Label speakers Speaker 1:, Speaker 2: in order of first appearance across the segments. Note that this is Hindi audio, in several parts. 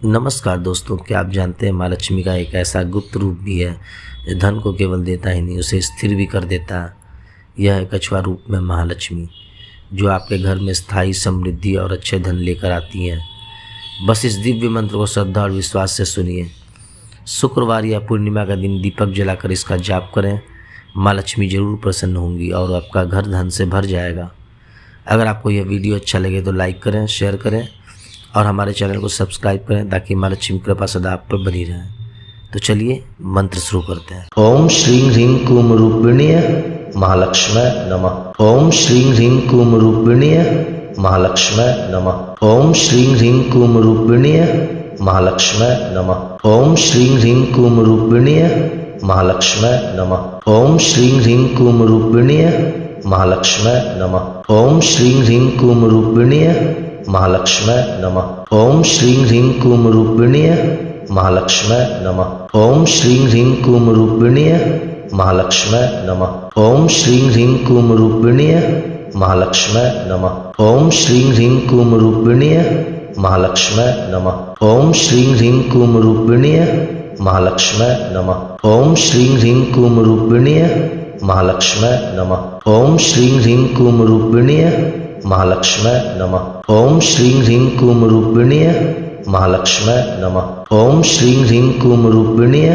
Speaker 1: नमस्कार दोस्तों, क्या आप जानते हैं माँ लक्ष्मी का एक ऐसा गुप्त रूप भी है जो धन को केवल देता ही नहीं, उसे स्थिर भी कर देता है। यह है कछुआ रूप में महालक्ष्मी, जो आपके घर में स्थायी समृद्धि और अच्छे धन लेकर आती हैं। बस इस दिव्य मंत्र को श्रद्धा और विश्वास से सुनिए। शुक्रवार या पूर्णिमा का दिन दीपक जलाकर इसका जाप करें। माँ लक्ष्मी जरूर प्रसन्न होंगी और आपका घर धन से भर जाएगा। अगर आपको यह वीडियो अच्छा लगे तो लाइक करें, शेयर करें और हमारे चैनल को सब्सक्राइब करें ताकि माँ लक्ष्मी कृपा सदा आप पर बनी रहे। तो चलिए मंत्र शुरू करते हैं।
Speaker 2: ओम श्रीं ह्रीं कुमरूपिण्य महालक्ष्मै नमः। ओम श्रीं ह्रीं कुमरूपिण्य महालक्ष्मै नमः। ओम श्रीं ह्रीं कुमरूपिण्य महालक्ष्मै नमः। ओम श्रीं ह्रीं कुमरूपिण्य महालक्ष्मै नमः। ओम श्रीं ह्रीं कुमरूपिण्य महालक्ष्मै नमः। ओम श्रीं ह्रीं कुमरूपिण्य महालक्ष्मै नमः। ओम श्रीं ह्रीं कुमरूपिण्य महालक्ष्मै नमः। ओम श्रीं ह्रीं कुमरूपिण्य महालक्ष्मै नमः। ओम श्रीं ह्रीं कुमरूपिण्य महालक्ष्मै नमः। ओम श्रीं ह्रीं कुमरूपिण्य महालक्ष्मै नमः। ओम श्रीं ह्रीं कुमरूपिण्य महालक्ष्मै नमः। ओम श्रीं ह्रीं कुमरूपिण्य महालक्ष्मै नमः। ओम श्रीं ह्रीं कुमरूपिण्य महालक्ष्मै नमः। ओम श्रीं ह्रीं कुमरूपिण्य महालक्ष्मै नमः। ओम श्रीं ह्रीं कुमरूपिण्य महालक्ष्मै नमः। ओम श्रीं ह्रीं कुमरूपिण्य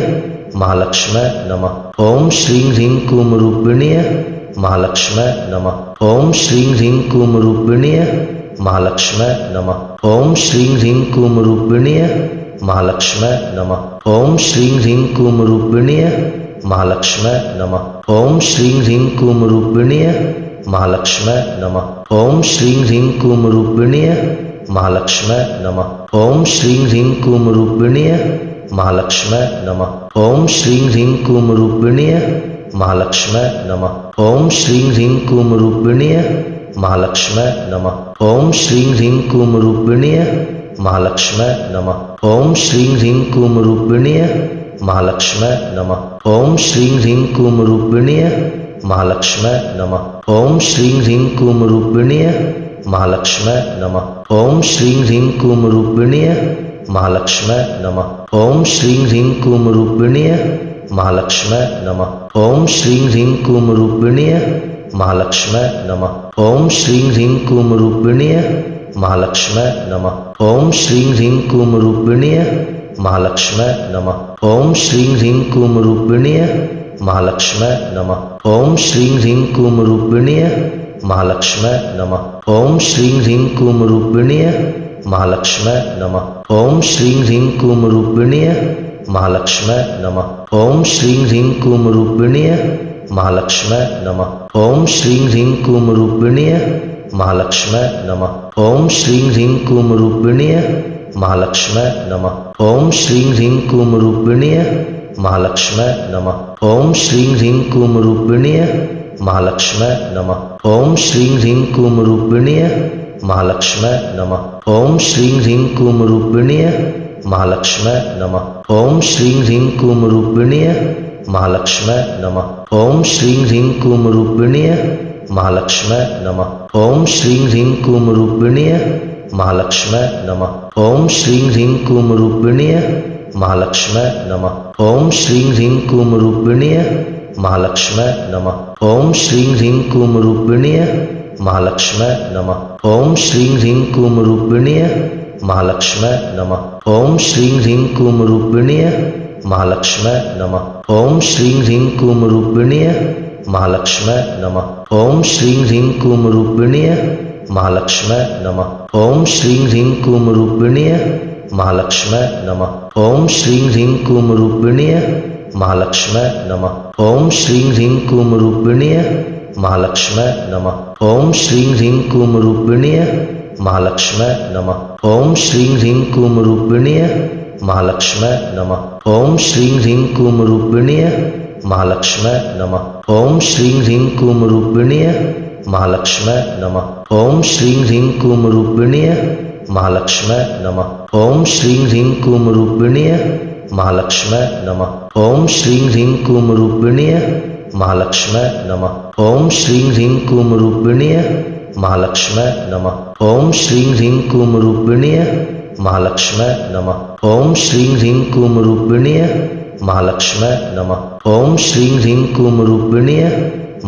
Speaker 2: महालक्ष्मै नमः। ओम श्रीं ह्रीं कुमरूपिण्य महालक्ष्मै नमः। ओम श्रीं ह्रीं कुमरूपिण्य महालक्ष्मै नमः। ओम श्रीं ह्रीं कुमरूपिण्य महालक्ष्मै नमः। ओम श्रीं ह्रीं कुमरूपिण्य महालक्ष्मै नमः। ओम श्रीं ह्रीं कुमरूपिण्य महालक्ष्मै नमः। ओम श्रीं ह्रीं कुमरूपिण्य महालक्ष्मै नमः। ओम श्रीं ह्रीं कुमरूपिण्य महालक्ष्मै नमः। ओम श्रीं ह्रीं कुमरूपिण्य महालक्ष्मै नमः। ओम श्रीं ह्रीं कुमरूपिण्य महालक्ष्मै नमः। ओम श्रीं ह्रीं कुमरूपिण्य महालक्ष्मै नमः। ओम श्रीं ह्रीं कुमरूपिण्य महालक्ष्मै नमः। ओम श्रीं ह्रीं कुमरूपिण्य महालक्ष्मै नमः। ओम श्रीं ह्रीं कुमरूपिण्य महालक्ष्मै नमः। ओम श्रीं ह्रीं कुमरूपिण्य महालक्ष्मै नमः। ओम श्रीं ह्रीं कुमरूपिण्य महालक्ष्मै नमः। ओम श्रीं ह्रीं कुमरूपिण्य महालक्ष्मै नमः। ओम श्रीं ह्रीं कुमरूपिण्य महालक्ष्मै नमः। ओम श्रीं ह्रीं कुमरूपिण्य महालक्ष्मै नमः। ओम श्रीं ह्रीं कुमरूपिण्य महालक्ष्मै नमः। ओम श्रीं ह्रीं कुमरूपिण्य महालक्ष्मै नमः। ओम श्रीं ह्रीं कुमरूपिण्य महालक्ष्मै नमः। ओम श्रीं ह्रीं कुमरूपिण्य महालक्ष्मै नमः। ओम श्रीं ह्रीं कुमरूपिण्य महालक्ष्मै नमः। ओम श्रीं ह्रीं कुमरूपिण्य महालक्ष्मै नमः। ओम श्रीं ह्रीं कुमरूपिण्य महालक्ष्मै नमः। ओम श्रीं ह्रीं कुमरूपिण्य महालक्ष्मै नमः। ओम श्रीं ह्रीं कुमरूपिण्य महालक्ष्मै नमः। ओम श्रीं ह्रीं कुमरूपिण्य महालक्ष्मै नमः। ओम श्रीं ह्रीं कुमरूपिण्य महालक्ष्मै नमः। ओम श्रीं ह्रीं कुमरूपिण्य महालक्ष्मै नमः। ओम श्रीं ह्रीं कुमरूपिण्य महालक्ष्मै नमः। ओम श्रीं ह्रीं कुमरूपिण्य महालक्ष्मै नमः। ओम श्रीं ह्रीं कुमरूपिण्य महालक्ष्मै नमः। ओम श्रीं ह्रीं कुमरूपिण्य महालक्ष्मै नमः। ओम श्रीं ह्रीं कुमरूपिण्य महालक्ष्मै नमः। ओम श्रीं ह्रीं कुमरूपिण्य महालक्ष्मै नमः। ओम श्रीं ह्रीं कुमरूपिण्य महालक्ष्मै नमः। ओम श्रीं ह्रीं कुमरूपिण्य महालक्ष्मै नमः। ओम श्रीं ह्रीं कुमरूपिण्य महालक्ष्मै नमः। ओम श्रीं ह्रीं कुमरूपिण्य महालक्ष्मै नमः। ओम श्रीं ह्रीं कुमरूपिण्य महालक्ष्मै नमः। ओम श्रीं ह्रीं कुमरूपिण्य महालक्ष्मै नमः। ओम श्रीं ह्रीं कुमरूपिण्य महालक्ष्मै नमः। ओम श्रीं ह्रीं कुमरूपिण्य महालक्ष्मै नमः। ओम श्रीं ह्रीं कुमरूपिण्य महालक्ष्मै नमः। ओम श्रीं ह्रीं कुमरूपिण्य महालक्ष्मै नमः। ओम श्रीं ह्रीं कुमरूपिण्य महालक्ष्मै नमः। ओम श्रीं ह्रीं कुमरूपिण्य महालक्ष्मै नमः। ओम श्रीं ह्रीं कुमरूपिण्य महालक्ष्मै नमः। ओम श्रीं ह्रीं कुमरूपिण्य महालक्ष्म्यै नमः। ओम श्रीं ह्रीं क्लीं रूपिण्यै महालक्ष्म्यै नमः। ओम श्रीं ह्रीं क्लीं रूपिण्यै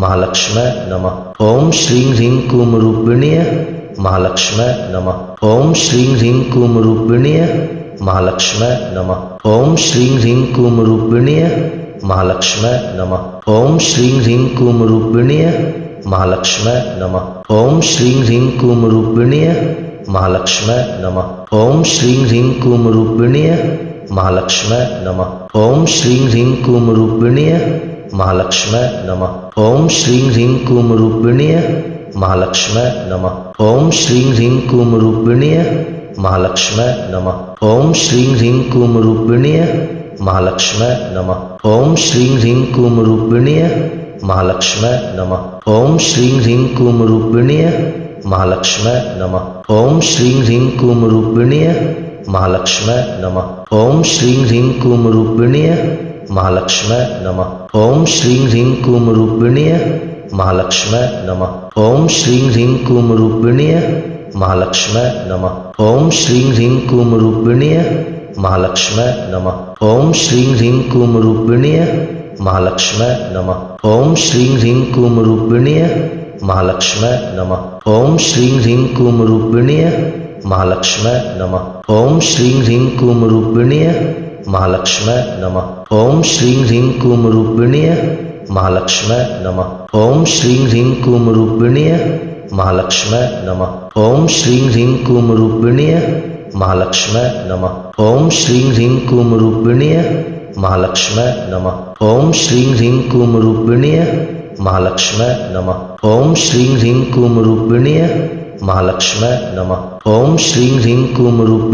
Speaker 2: महालक्ष्म्यै नमः। ओम श्रीं ह्रीं क्लीं रूपिण्यै महालक्ष्म्यै नमः। ओम श्रीं ह्रीं क्लीं रूपिण्यै महालक्ष्म्यै नमः। ओम श्रीं ह्रीं क्लीं रूपिण्यै महालक्ष्म्यै नमः। ओम श्रीं ह्रीं क्लीं रूपिण्यै महालक्ष्म्यै नमः। ओम श्रीं ह्रीं क्लीं रूपिण्यै महालक्ष्म्यै नमः। ओम श्रीं ह्रीं क्लीं रूपिण्यै महालक्ष्म्यै नमः। ओम श्रीं ह्रीं क्लीं रूपिण्यै महालक्ष्म्यै नमः। ओम श्रीं ह्रीं क्लीं रूपिण्यै महालक्ष्म्यै नमः। ओम श्रीं ह्रीं क्लीं रूपिण्यै महालक्ष्म्यै नमः। ओम श्रीं ह्रीं क्लीं रूपिण्यै महालक्ष्म्यै नमः। ओम श्रीं ह्रीं क्लीं रूपिण्यै महालक्ष्म्यै नमः। ओम श्रीं ह्रीं क्लीं रूपिण्यै महालक्ष्म्यै नमः। ओम श्रीं ह्रीं क्लीं रूपिण्यै महालक्ष्म्यै नमः। ओम श्रीं ह्रीं क्लीं रूपिण्यै महालक्ष्म्यै नमः। ओम श्रीं ह्रीं क्लीं रूपिण्यै महालक्ष्म्यै नमः। ओम श्रीं ह्रीं क्लीं रूपिण्यै महालक्ष्म्यै नमः। ओम श्रीं ह्रीं क्लीं रूपिण्यै महालक्ष्म्यै नमः। ओम श्रीं ह्रीं क्लीं रूपिण्यै महालक्ष्म्यै नमः। ओम श्रीं ह्रीं क्लीं रूपिण्यै महालक्ष्म्यै नमः। ओम श्रीं ह्रीं क्लीं रूपिण्यै महालक्ष्म्यै नमः। ओम श्रीं ह्रीं क्लीं रूपिण्यै महालक्ष्म्यै नमः। ओम श्रीं ह्रीं क्लीं रूपिण्यै महालक्ष्म्यै नमः। ओम श्रीं ह्रीं क्लीं रूपिण्यै महालक्ष्म्यै नमः। ओम श्रीं ह्रीं क्लीं रूपिण्यै महालक्ष्म्यै नमः। ओम श्रीं ह्रीं क्लीं रूपिण्यै महालक्ष्म्यै नमः। ओम श्रीं ह्रीं क्लीं रूपिण्यै महालक्ष्म्यै नमः। ओम श्रीं ह्रीं क्लीं रूपिण्यै महालक्ष्म्यै नमः। ओम श्रीं ह्रीं क्लीं रूपिण्यै महालक्ष्म्यै नमः। ओम श्रीं ह्रीं क्लीं रूपिण्यै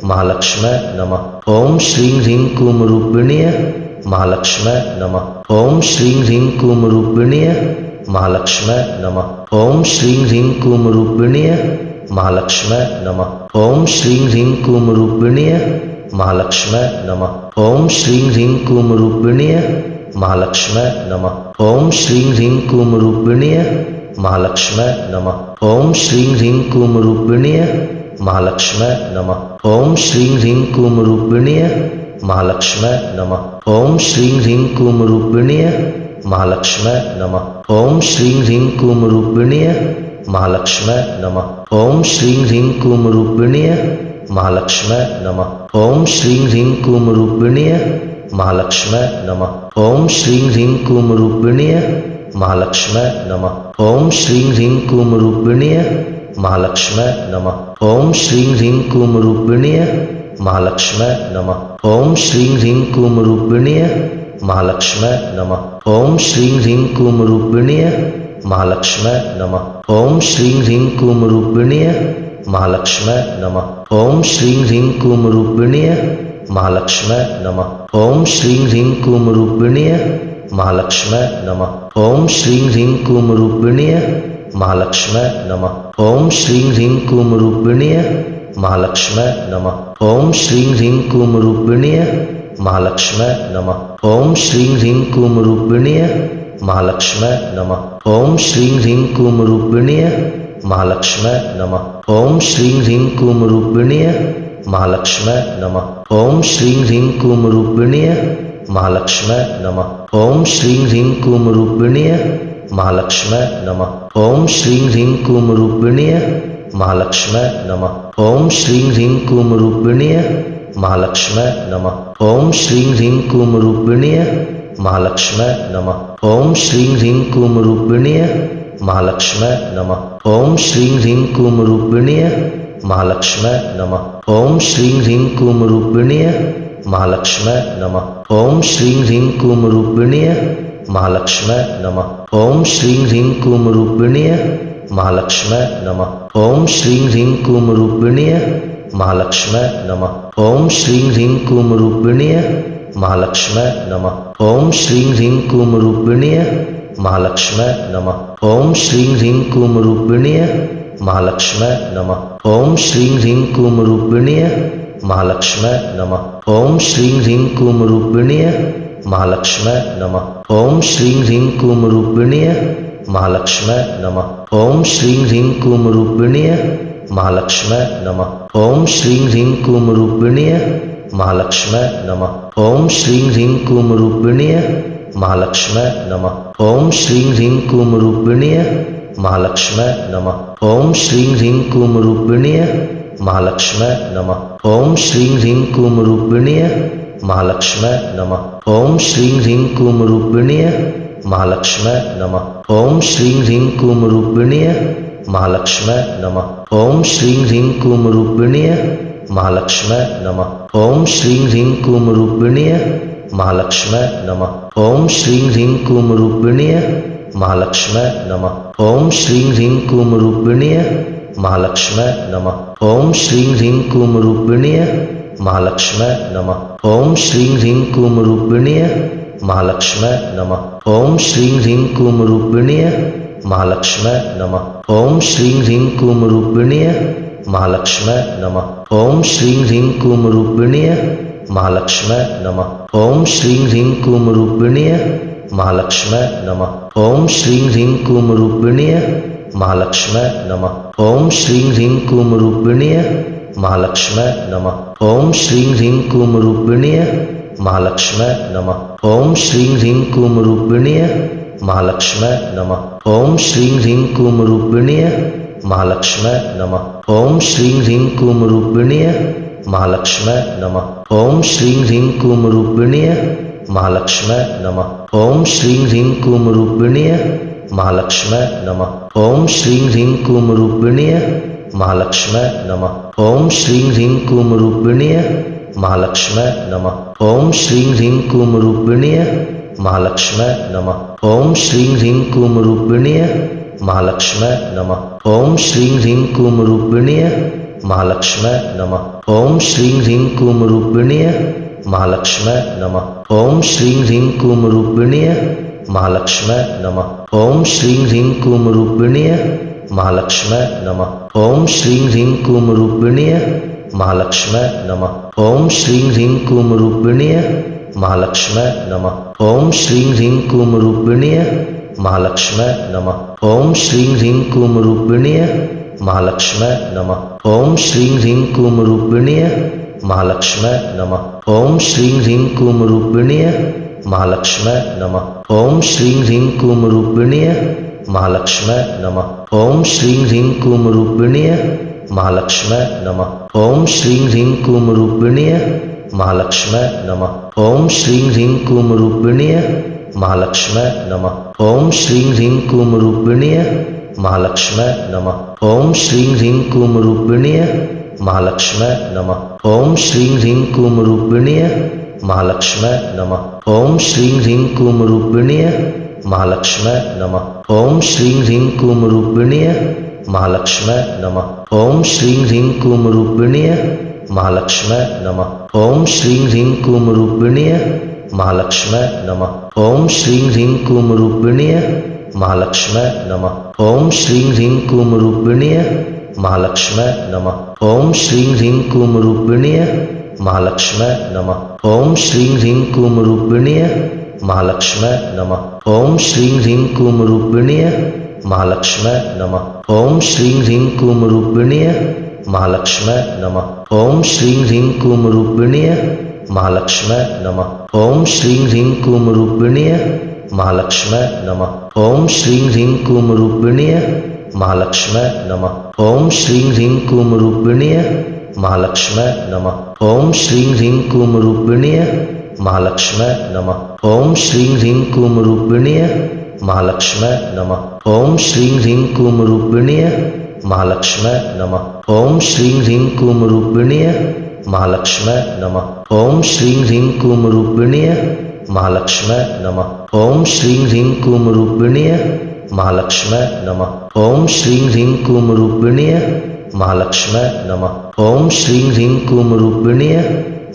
Speaker 2: महालक्ष्म्यै नमः। ओम श्रीं ह्रीं क्लीं रूपिण्यै महालक्ष्म्यै नमः। ओम श्रीं ह्रीं क्लीं रूपिण्यै महालक्ष्म्यै नमः। ओम श्रीं ह्रीं क्लीं रूपिण्यै महालक्ष्म्यै नमः। ओम श्रीं ह्रीं क्लीं रूपिण्यै महालक्ष्म्यै नमः। ओम श्रीं ह्रीं क्लीं रूपिण्यै महालक्ष्म्यै नमः। ओम श्रीं ह्रीं क्लीं रूपिण्यै महालक्ष्म्यै नमः। ओम श्रीं ह्रीं क्लीं रूपिण्यै महालक्ष्म्यै नमः। ओम श्रीं ह्रीं क्लीं रूपिण्यै महालक्ष्म्यै नमः। ओम श्रीं ह्रीं क्लीं रूपिण्यै महालक्ष्म्यै नमः। ओम श्रीं ह्रीं क्लीं रूपिण्यै महालक्ष्म्यै नमः। ओम श्रीं ह्रीं क्लीं रूपिण्यै महालक्ष्म्यै नमः। ओम श्रीं ह्रीं क्लीं रूपिण्यै महालक्ष्म्यै नमः। ओम श्रीं ह्रीं क्लीं रूपिण्यै महालक्ष्म्यै नमः। ओम श्रीं ह्रीं क्लीं रूपिण्यै महालक्ष्म्यै नमः। ओम श्रीं ह्रीं क्लीं रूपिण्यै महालक्ष्म्यै नमः। ओम श्रीं ह्रीं क्लीं रूपिण्यै महालक्ष्म्यै नमः। ओम श्रीं ह्रीं क्लीं रूपिण्यै महालक्ष्म्यै नमः। ओम श्रीं ह्रीं क्लीं रूपिण्यै महालक्ष्म्यै नमः। ओम श्रीं ह्रीं क्लीं रूपिण्यै महालक्ष्म्यै नमः। ओम श्रीं ह्रीं क्लीं रूपिण्यै महालक्ष्म्यै नमः। ओम श्रीं ह्रीं क्लीं रूपिण्यै महालक्ष्म्यै नमः। ओम श्रीं ह्रीं क्लीं रूपिण्यै महालक्ष्म्यै नमः। ओम श्रीं ह्रीं क्लीं रूपिण्यै महालक्ष्म्यै नमः। ओम श्रीं ह्रीं क्लीं रूपिण्यै महालक्ष्म्यै नमः। ओम श्रीं ह्रीं क्लीं रूपिण्यै महालक्ष्म्यै नमः। ओम श्रीं ह्रीं क्लीं रूपिण्यै महालक्ष्म्यै नमः। ओम श्रीं ह्रीं क्लीं रूपिण्यै महालक्ष्म्यै नमः। ओम श्रीं ह्रीं क्लीं रूपिण्यै महालक्ष्म्यै नमः। ओम श्रीं ह्रीं क्लीं रूपिण्यै महालक्ष्म्यै नमः। ओम श्रीं ह्रीं क्लीं रूपिण्यै महालक्ष्म्यै नमः। ओम श्रीं ह्रीं क्लीं रूपिण्यै महालक्ष्म्यै नमः। ओम श्रीं ह्रीं क्लीं रूपिण्यै महालक्ष्म्यै नमः। ओम श्रीं ह्रीं क्लीं रूपिण्यै महालक्ष्म्यै नमः। ओम श्रीं ह्रीं क्लीं रूपिण्यै महालक्ष्म्यै नमः। ओम श्रीं ह्रीं क्लीं रूपिण्यै महालक्ष्म्यै नमः। ओम श्रीं ह्रीं क्लीं रूपिण्यै महालक्ष्म्यै नमः। ओम श्रीं ह्रीं क्लीं रूपिण्यै महालक्ष्म्यै नमः। ओम श्रीं ह्रीं क्लीं रूपिण्यै महालक्ष्म्यै नमः। ओम श्रीं ह्रीं क्लीं रूपिण्यै महालक्ष्म्यै नमः। ओम श्रीं ह्रीं क्लीं रूपिण्यै महालक्ष्म्यै नमः। ओम श्रीं ह्रीं क्लीं रूपिण्यै महालक्ष्म्यै नमः। ओम श्रीं ह्रीं क्लीं रूपिण्यै महालक्ष्म्यै नमः। ओम श्रीं ह्रीं क्लीं रूपिण्यै महालक्ष्म्यै नमः। ओम श्रीं ह्रीं क्लीं रूपिण्यै महालक्ष्म्यै नमः। ओम श्रीं ह्रीं क्लीं रूपिण्यै महालक्ष्म्यै नमः। ओम श्रीं ह्रीं क्लीं रूपिण्यै महालक्ष्म्यै नमः। ओम श्रीं ह्रीं क्लीं रूपिण्यै महालक्ष्म्यै नमः। ओम श्रीं ह्रीं क्लीं रूपिण्यै महालक्ष्म्यै नमः। ओम श्रीं ह्रीं क्लीं रूपिण्यै महालक्ष्म्यै नमः। ओम श्रीं ह्रीं क्लीं रूपिण्यै महालक्ष्म्यै नमः। ओम श्रीं ह्रीं क्लीं रूपिण्यै महालक्ष्म्यै नमः। ओम श्रीं ह्रीं क्लीं रूपिण्यै महालक्ष्म्यै नमः। ओम श्रीं ह्रीं क्लीं रूपिण्यै महालक्ष्म्यै नमः। ओम श्रीं ह्रीं क्लीं रूपिण्यै महालक्ष्म्यै नमः। ओम श्रीं ह्रीं क्लीं रूपिण्यै महालक्ष्म्यै नमः। ओम श्रीं ह्रीं क्लीं रूपिण्यै महालक्ष्म्यै नमः। ओम श्रीं ह्रीं क्लीं रूपिण्यै महालक्ष्म्यै नमः। ओम श्रीं ह्रीं क्लीं रूपिण्यै महालक्ष्म्यै नमः। ओम श्रीं ह्रीं क्लीं रूपिण्यै महालक्ष्म्यै नमः। ओम श्रीं ह्रीं क्लीं रूपिण्यै महालक्ष्म्यै नमः। ओम श्रीं ह्रीं क्लीं रूपिण्यै महालक्ष्म्यै नमः। ओम श्रीं ह्रीं क्लीं रूपिण्यै महालक्ष्म्यै नमः। ओम श्रीं ह्रीं क्लीं रूपिण्यै महालक्ष्म्यै नमः। ओम श्रीं ह्रीं क्लीं रूपिण्यै महालक्ष्म्यै नमः। ओम श्रीं ह्रीं क्लीं रूपिण्यै महालक्ष्म्यै नमः। ओम श्रीं ह्रीं क्लीं रूपिण्यै महालक्ष्म्यै नमः। ओम श्रीं ह्रीं क्लीं रूपिण्यै महालक्ष्म्यै नमः। ओम श्रीं ह्रीं क्लीं रूपिण्यै महालक्ष्म्यै नमः। ओम श्रीं ह्रीं क्लीं रूपिण्यै महालक्ष्म्यै नमः। ओम श्रीं ह्रीं क्लीं रूपिण्यै महालक्ष्म्यै नमः। ओम श्रीं ह्रीं क्लीं रूपिण्यै महालक्ष्म्यै नमः। ओम श्रीं ह्रीं क्लीं रूपिण्यै महालक्ष्म्यै नमः। ओम श्रीं ह्रीं क्लीं रूपिण्यै महालक्ष्म्यै नमः। ओम श्रीं ह्रीं क्लीं रूपिण्यै महालक्ष्म्यै नमः। ओम श्रीं ह्रीं क्लीं रूपिण्यै महालक्ष्म्यै नमः। ओम श्रीं ह्रीं क्लीं रूपिण्यै महालक्ष्म्यै नमः। ओम श्रीं ह्रीं क्लीं रूपिण्यै महालक्ष्म्यै नमः। ओम श्रीं ह्रीं क्लीं रूपिण्यै महालक्ष्म्यै नमः। ओम श्रीं ह्रीं क्लीं रूपिण्यै महालक्ष्म्यै नमः। ओम श्रीं ह्रीं क्लीं रूपिण्यै महालक्ष्म्यै नमः। ओम श्रीं ह्रीं क्लीं रूपिण्यै महालक्ष्म्यै नमः। ओम श्रीं ह्रीं क्लीं रूपिण्यै महालक्ष्म्यै नमः। ओम श्रीं ह्रीं क्लीं रूपिण्यै महालक्ष्म्यै नमः। ओम श्रीं ह्रीं क्लीं रूपिण्यै महालक्ष्म्यै नमः। ओम श्रीं ह्रीं क्लीं रूपिण्यै महालक्ष्म्यै नमः। ओम श्रीं ह्रीं क्लीं रूपिण्यै महालक्ष्म्यै नमः। ओम श्रीं ह्रीं क्लीं रूपिण्यै महालक्ष्म्यै नमः। ओम श्रीं ह्रीं क्लीं रूपिण्यै महालक्ष्म्यै नमः। ओम श्रीं ह्रीं क्लीं रूपिण्यै महालक्ष्म्यै नमः। ओम श्रीं ह्रीं क्लीं रूपिण्यै महालक्ष्म्यै नमः। ओम श्रीं ह्रीं क्लीं रूपिण्यै महालक्ष्म्यै नमः। ओम श्रीं ह्रीं क्लीं रूपिण्यै महालक्ष्म्यै नमः। ओम श्रीं ह्रीं क्लीं रूपिण्यै महालक्ष्म्यै नमः। ओम श्रीं ह्रीं क्लीं रूपिण्यै महालक्ष्म्यै नमः। ओम श्रीं ह्रीं क्लीं रूपिण्यै महालक्ष्म्यै नमः। ओम श्रीं ह्रीं क्लीं रूपिण्यै महालक्ष्म्यै नमः। ओम श्रीं ह्रीं क्लीं रूपिण्यै महालक्ष्म्यै नमः। ओम श्रीं ह्रीं क्लीं रूपिण्यै महालक्ष्म्यै नमः। ओम श्रीं ह्रीं क्लीं रूपिण्यै महालक्ष्म्यै नमः। ओम श्रीं ह्रीं क्लीं रूपिण्यै महालक्ष्म्यै नमः। ओम श्रीं ह्रीं क्लीं रूपिण्यै महालक्ष्म्यै नमः। ओम श्रीं ह्रीं क्लीं रूपिण्यै महालक्ष्म्यै नमः। ओम श्रीं ह्रीं क्लीं रूपिण्यै महालक्ष्म्यै नमः। ओम श्रीं ह्रीं क्लीं रूपिण्यै महालक्ष्म्यै नमः। ओम श्रीं ह्रीं क्लीं रूपिण्यै महालक्ष्म्यै नमः। ओम श्रीं ह्रीं क्लीं रूपिण्यै महालक्ष्म्यै नमः। ओम श्रीं ह्रीं क्लीं रूपिण्यै महालक्ष्म्यै नमः। ओम श्रीं ह्रीं क्लीं रूपिण्यै महालक्ष्म्यै नमः। ओम श्रीं ह्रीं क्लीं रूपिण्यै महालक्ष्म्यै नमः। ओम श्रीं ह्रीं क्लीं रूपिण्यै महालक्ष्म्यै नमः। ओम श्रीं ह्रीं क्लीं रूपिण्यै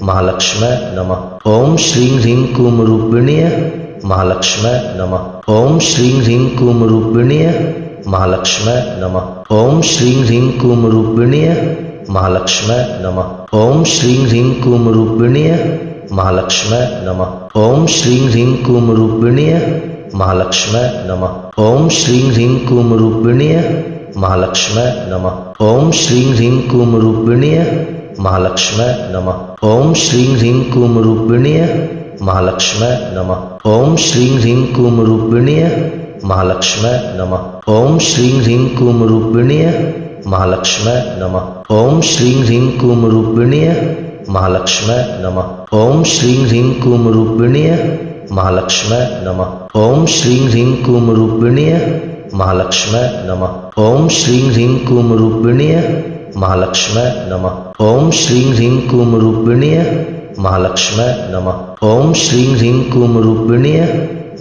Speaker 2: महालक्ष्म्यै नमः। ओम श्रीं ह्रीं क्लीं रूपिण्यै महालक्ष्म्यै नमः। ओम श्रीं ह्रीं क्लीं रूपिण्यै महालक्ष्म्यै नमः। ओम श्रीं ह्रीं क्लीं रूपिण्यै महालक्ष्म्यै नमः। ओम श्रीं ह्रीं क्लीं रूपिण्यै महालक्ष्म्यै नमः। ओम श्रीं ह्रीं क्लीं रूपिण्यै महालक्ष्म्यै नमः। ओम श्रीं ह्रीं क्लीं रूपिण्यै महालक्ष्म्यै नमः। ओम श्रीं ह्रीं क्लीं रूपिण्यै महालक्ष्म्यै नमः। ओम श्रीं ह्रीं क्लीं रूपिण्यै महालक्ष्म्यै नमः। ओम श्रीं ह्रीं क्लीं रूपिण्यै महालक्ष्म्यै नमः। ओम श्रीं ह्रीं क्लीं रूपिण्यै महालक्ष्म्यै नमः। ओम श्रीं ह्रीं क्लीं रूपिण्यै महालक्ष्म्यै नमः। ओम श्रीं ह्रीं क्लीं रूपिण्यै महालक्ष्म्यै नमः। ओम श्रीं ह्रीं क्लीं रूपिण्यै महालक्ष्म्यै नमः। ओम श्रीं ह्रीं क्लीं रूपिण्यै महालक्ष्म्यै नमः। ओम श्रीं ह्रीं क्लीं रूपिण्यै महालक्ष्म्यै नमः। ओम श्रीं ह्रीं क्लीं रूपिण्यै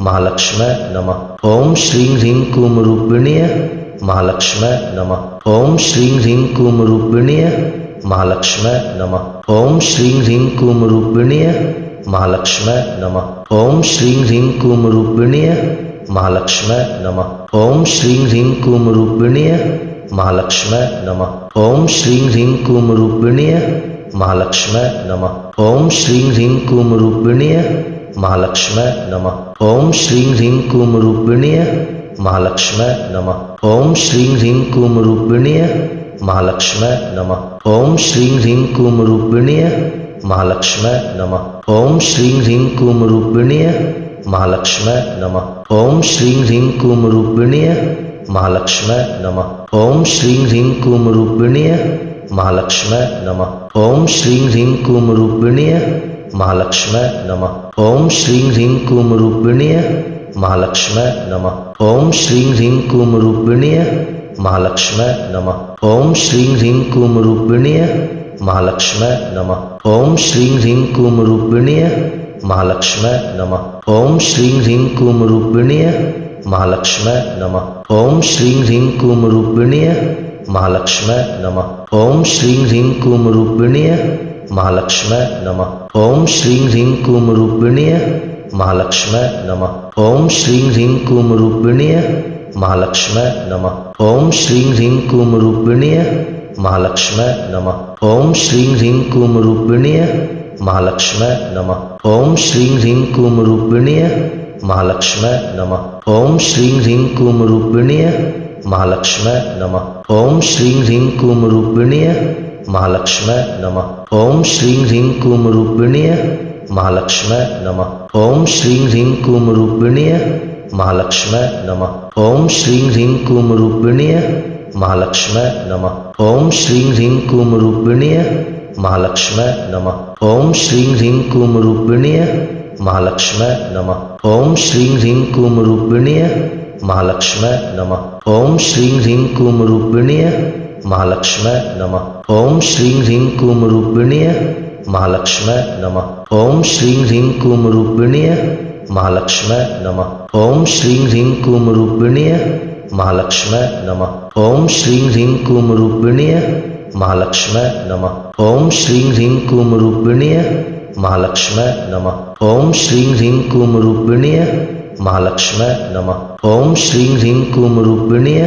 Speaker 2: महालक्ष्म्यै नमः। ओम श्रीं ह्रीं क्लीं रूपिण्यै महालक्ष्म्यै नमः। ओम श्रीं ह्रीं क्लीं रूपिण्यै महालक्ष्म्यै नमः। ओम श्रीं ह्रीं क्लीं रूपिण्यै महालक्ष्म्यै नमः। ओम श्रीं ह्रीं क्लीं रूपिण्यै महालक्ष्म्यै नमः। ओम श्रीं ह्रीं क्लीं रूपिण्यै महालक्ष्म्यै नमः। ओम श्रीं ह्रीं क्लीं रूपिण्यै महालक्ष्म्यै नमः। ओम श्रीं ह्रीं क्लीं रूपिण्यै महालक्ष्म्यै नमः। ओम श्रीं ह्रीं क्लीं रूपिण्यै महालक्ष्म्यै नमः। ओम श्रीं ह्रीं क्लीं रूपिण्यै महालक्ष्म्यै नमः। ओम श्रीं ह्रीं क्लीं रूपिण्यै महालक्ष्म्यै नमः। ओम श्रीं ह्रीं क्लीं रूपिण्यै महालक्ष्म्यै नमः। ओम श्रीं ह्रीं क्लीं रूपिण्यै महालक्ष्म्यै नमः। ओम श्रीं ह्रीं क्लीं रूपिण्यै महालक्ष्म्यै नमः। ओम श्रीं ह्रीं क्लीं रूपिण्यै महालक्ष्म्यै नमः। ओम श्रीं ह्रीं क्लीं रूपिण्यै महालक्ष्म्यै नमः। ओम श्रीं ह्रीं क्लीं रूपिण्यै महालक्ष्म्यै नमः। ओम श्रीं ह्रीं क्लीं रूपिण्यै महालक्ष्म्यै नमः। ओम श्रीं ह्रीं क्लीं रूपिण्यै महालक्ष्म्यै नमः। ओम श्रीं ह्रीं क्लीं रूपिण्यै महालक्ष्म्यै नमः। ओम श्रीं ह्रीं क्लीं रूपिण्यै महालक्ष्म्यै नमः। ओम श्रीं ह्रीं क्लीं रूपिण्यै महालक्ष्म्यै नमः। ओम श्रीं ह्रीं क्लीं रूपिण्यै महालक्ष्म्यै नमः। ओम श्रीं ह्रीं क्लीं रूपिण्यै महालक्ष्म्यै नमः। ओम श्रीं ह्रीं क्लीं रूपिण्यै महालक्ष्म्यै नमः। ओम श्रीं ह्रीं क्लीं रूपिण्यै महालक्ष्म्यै नमः। ओम श्रीं ह्रीं क्लीं रूपिण्यै महालक्ष्म्यै नमः। ओम श्रीं ह्रीं क्लीं रूपिण्यै महालक्ष्म्यै नमः। ओम श्रीं ह्रीं क्लीं रूपिण्यै महालक्ष्म्यै नमः। ओम श्रीं ह्रीं क्लीं रूपिण्यै महालक्ष्म्यै नमः। ओम श्रीं ह्रीं क्लीं रूपिण्यै महालक्ष्म्यै नमः। ओम श्रीं ह्रीं क्लीं रूपिण्यै महालक्ष्म्यै नमः। ओम श्रीं ह्रीं क्लीं रूपिण्यै महालक्ष्म्यै नमः। ओम श्रीं ह्रीं क्लीं रूपिण्यै महालक्ष्म्यै नमः। ओम श्रीं ह्रीं क्लीं रूपिण्यै महालक्ष्म्यै नमः। ओम श्रीं ह्रीं क्लीं रूपिण्यै महालक्ष्म्यै नमः। ओम श्रीं ह्रीं क्लीं रूपिण्यै महालक्ष्म्यै नमः। ओम श्रीं ह्रीं क्लीं रूपिण्यै महालक्ष्म्यै नमः। ओम श्रीं ह्रीं क्लीं रूपिण्यै महालक्ष्म्यै नमः। ओम श्रीं ह्रीं क्लीं रूपिण्यै महालक्ष्म्यै नमः। ओम श्रीं ह्रीं क्लीं रूपिण्यै महालक्ष्म्यै नमः। ओम श्रीं ह्रीं क्लीं रूपिण्यै महालक्ष्म्यै नमः। ओम श्रीं ह्रीं क्लीं रूपिण्यै महालक्ष्म्यै नमः। ओम श्रीं ह्रीं क्लीं रूपिण्यै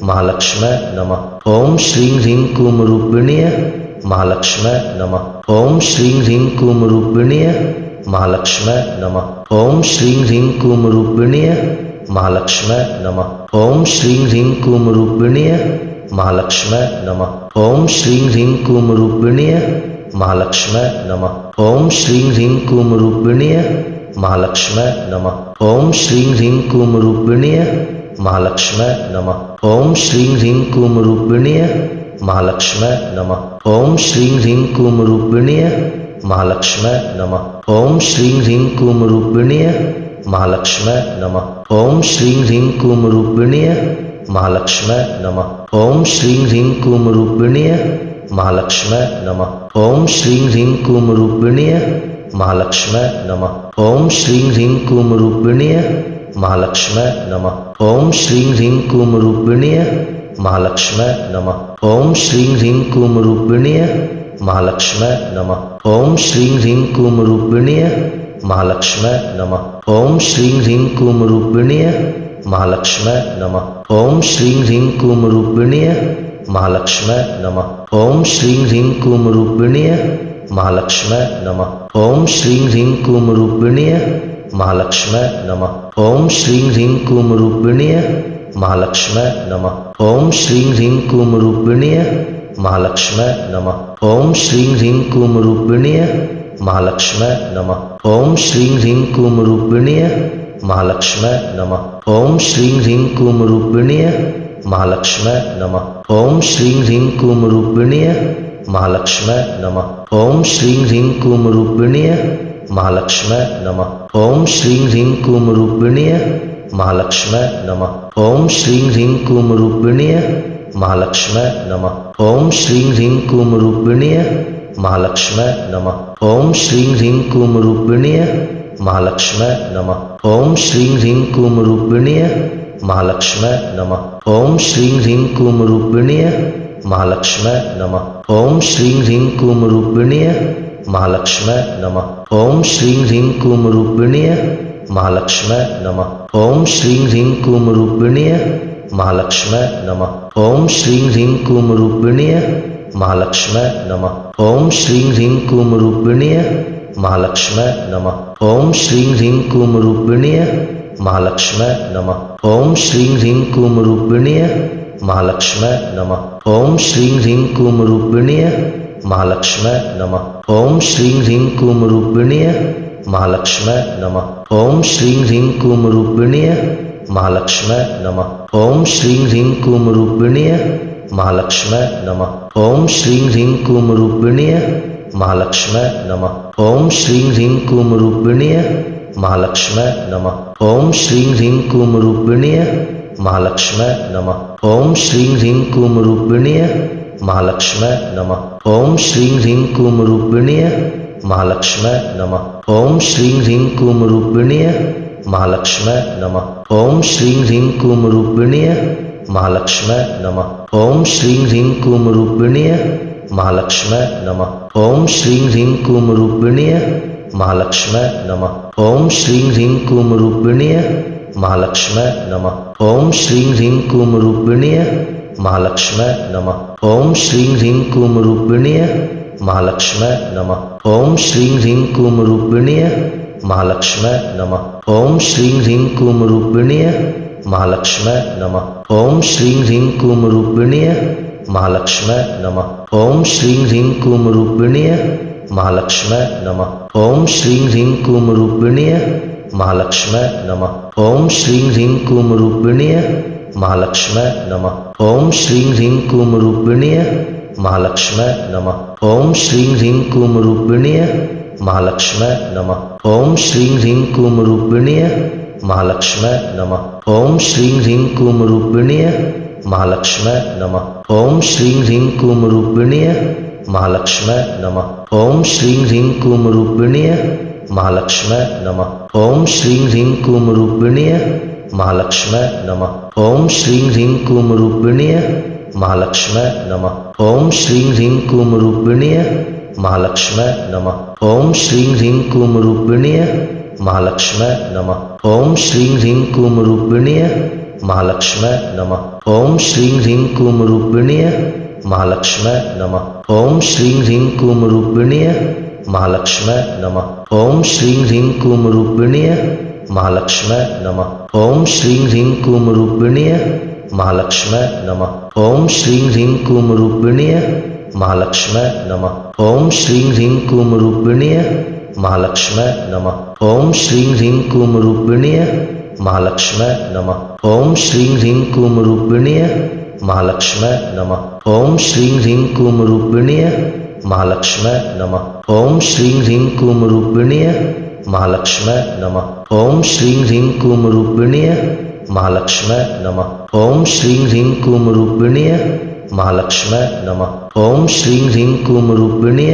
Speaker 2: महालक्ष्म्यै नमः। ओम श्रीं ह्रीं क्लीं रूपिण्यै महालक्ष्म्यै नमः। ओम श्रीं ह्रीं क्लीं रूपिण्यै महालक्ष्म्यै नमः। ओम श्रीं ह्रीं क्लीं रूपिण्यै महालक्ष्म्यै नमः। ओम श्रीं ह्रीं क्लीं रूपिण्यै महालक्ष्म्यै नमः। ओम श्रीं ह्रीं क्लीं रूपिण्यै महालक्ष्म्यै नमः। ओम श्रीं ह्रीं क्लीं रूपिण्यै महालक्ष्म्यै नमः। ओम श्रीं ह्रीं क्लीं रूपिण्यै महालक्ष्म्यै नमः। ओम श्रीं ह्रीं क्लीं रूपिण्यै महालक्ष्म्यै नमः। ओम श्रीं ह्रीं क्लीं रूपिण्यै महालक्ष्म्यै नमः। ओम श्रीं ह्रीं क्लीं रूपिण्यै महालक्ष्म्यै नमः। ओम श्रीं ह्रीं क्लीं रूपिण्यै महालक्ष्म्यै नमः। ओम श्रीं ह्रीं क्लीं रूपिण्यै महालक्ष्म्यै नमः। ओम श्रीं ह्रीं क्लीं रूपिण्यै महालक्ष्म्यै नमः। ओम श्रीं ह्रीं क्लीं रूपिण्यै महालक्ष्म्यै नमः। ओम श्रीं ह्रीं क्लीं रूपिण्यै महालक्ष्म्यै नमः। ओम श्रीं ह्रीं क्लीं रूपिण्यै महालक्ष्म्यै नमः। ओम श्रीं ह्रीं क्लीं रूपिण्यै महालक्ष्म्यै नमः। ओम श्रीं ह्रीं क्लीं रूपिण्यै महालक्ष्म्यै नमः। ओम श्रीं ह्रीं क्लीं रूपिण्यै महालक्ष्म्यै नमः। ओम श्रीं ह्रीं क्लीं रूपिण्यै महालक्ष्म्यै नमः। ओम श्रीं ह्रीं क्लीं रूपिण्यै महालक्ष्म्यै नमः। ओम श्रीं ह्रीं क्लीं रूपिण्य महालक्ष्म्यै नमः। ओम श्रीं ह्रीं क्लीं रूपिण्य महालक्ष्म्यै नमः। ओम श्रीं ह्रीं क्लीं रूपिण्य महालक्ष्म्यै नमः। ओम श्रीं ह्रीं क्लीं रूपिण्य महालक्ष्म्यै नमः। ओम श्रीं ह्रीं क्लीं रूपिण्य महालक्ष्म्यै नमः। ओम श्रीं ह्रीं क्लीं रूपिण्य महालक्ष्म्यै नमः। ओम श्रीं ह्रीं क्लीं रूपिण्य महालक्ष्म्यै नमः। ओम श्रीं ह्रीं क्लीं रूपिण्य महालक्ष्म्यै नमः। ओम श्रीं ह्रीं क्लीं रूपिण्य महालक्ष्म्यै नमः। ओम श्रीं ह्रीं क्लीं रूपिण्य महालक्ष्म्यै नमः। ओम श्रीं ह्रीं क्लीं रूपिण्य महालक्ष्म्यै नमः। ओम श्रीं ह्रीं क्लीं रूपिण्य महालक्ष्म्यै नमः। ओम श्रीं ह्रीं क्लीं रूपिण्य महालक्ष्म्यै नमः। ओम श्रीं ह्रीं क्लीं रूपिण्य महालक्ष्म्यै नमः। ओम श्रीं ह्रीं क्लीं रूपिण्य महालक्ष्म्यै नमः। ओम श्रीं ह्रीं क्लीं रूपिण्य महालक्ष्म्यै नमः। ओम श्रीं ह्रीं क्लीं रूपिण्य महालक्ष्म्यै नमः। ओम श्रीं ह्रीं क्लीं रूपिण्य महालक्ष्म्यै नमः। ओम श्रीं ह्रीं क्लीं रूपिण्य महालक्ष्म्यै नमः। ओम श्रीं ह्रीं क्लीं रूपिण्य महालक्ष्म्यै नमः। ओम श्रीं ह्रीं क्लीं रूपिण्य महालक्ष्म्यै नमः। ओम श्रीं ह्रीं क्लीं रूपिण्य महालक्ष्म्यै नमः। ओम श्रीं ह्रीं क्लीं रूपिण्य महालक्ष्म्यै नमः। ओम श्रीं ह्रीं क्लीं रूपिण्य महालक्ष्म्यै नमः। ओम श्रीं ह्रीं क्लीं रूपिण्य महालक्ष्म्यै नमः। ओम श्रीं ह्रीं क्लीं रूपिण्य महालक्ष्म्यै नमः। ओम श्रीं ह्रीं क्लीं रूपिण्य महालक्ष्म्यै नमः। ओम श्रीं ह्रीं क्लीं रूपिण्य महालक्ष्म्यै नमः। ओम श्रीं ह्रीं क्लीं रूपिण्य महालक्ष्म्यै नमः। ओम श्रीं ह्रीं क्लीं रूपिण्य महालक्ष्म्यै नमः। ओम श्रीं ह्रीं क्लीं रूपिण्य महालक्ष्म्यै नमः। ओम श्रीं ह्रीं क्लीं रूपिण्य महालक्ष्म्यै नमः। ओम श्रीं ह्रीं क्लीं रूपिण्य महालक्ष्म्यै नमः। ओम श्रीं ह्रीं क्लीं रूपिण्य महालक्ष्म्यै नमः। ओम श्रीं ह्रीं क्लीं रूपिण्य महालक्ष्म्यै नमः। ओम श्रीं ह्रीं क्लीं रूपिण्य महालक्ष्म्यै नमः। ओम श्रीं ह्रीं क्लीं रूपिण्य महालक्ष्म्यै नमः। ओम श्रीं ह्रीं क्लीं रूपिण्य महालक्ष्म्यै नमः। ओम श्रीं ह्रीं क्लीं रूपिण्य महालक्ष्म्यै नमः। ओम श्रीं ह्रीं क्लीं रूपिण्य महालक्ष्म्यै नमः। ओम श्रीं ह्रीं क्लीं रूपिण्य महालक्ष्म्यै नमः। ओम श्रीं ह्रीं क्लीं रूपिण्य महालक्ष्म्यै नमः। ओम श्रीं ह्रीं क्लीं रूपिण्य महालक्ष्म्यै नमः। ओम श्रीं ह्रीं क्लीं रूपिण्य महालक्ष्म्यै नमः। ओम श्रीं ह्रीं क्लीं रूपिण्य महालक्ष्म्यै नमः। ओम श्रीं ह्रीं क्लीं रूपिण्य महालक्ष्म्यै नमः। ओम श्रीं ह्रीं क्लीं रूपिण्य महालक्ष्म्यै नमः। ओम श्रीं ह्रीं क्लीं रूपिण्य महालक्ष्म्यै नमः। ओम श्रीं ह्रीं क्लीं रूपिण्य महालक्ष्म्यै नमः। ओम श्रीं ह्रीं क्लीं रूपिण्य महालक्ष्म्यै नमः। ओम श्रीं ह्रीं क्लीं रूपिण्य महालक्ष्म्यै नमः। ओम श्रीं ह्रीं क्लीं रूपिण्य महालक्ष्म्यै नमः। ओम श्रीं ह्रीं क्लीं रूपिण्य महालक्ष्म्यै नमः। ओम श्रीं ह्रीं क्लीं रूपिण्य महालक्ष्म्यै नमः। ओम श्रीं ह्रीं क्लीं रूपिण्य महालक्ष्म्यै नमः। ओम श्रीं ह्रीं क्लीं रूपिण्य महालक्ष्म्यै नमः। ओम श्रीं ह्रीं क्लीं रूपिण्य महालक्ष्म्यै नमः। ओम श्रीं ह्रीं क्लीं रूपिण्य महालक्ष्म्यै नमः। ओम श्रीं ह्रीं क्लीं रूपिण्य महालक्ष्म्यै नमः। ओम श्रीं ह्रीं क्लीं रूपिण्य महालक्ष्म्यै नमः। ओम श्रीं ह्रीं क्लीं रूपिण्य महालक्ष्म्यै नमः। ओम श्रीं ह्रीं क्लीं रूपिण्य महालक्ष्म्यै नमः। ओम श्रीं ह्रीं क्लीं रूपिण्य महालक्ष्म्यै नमः। ओम श्रीं ह्रीं क्लीं रूपिण्य महालक्ष्म्यै नमः। ओम श्रीं ह्रीं क्लीं रूपिण्य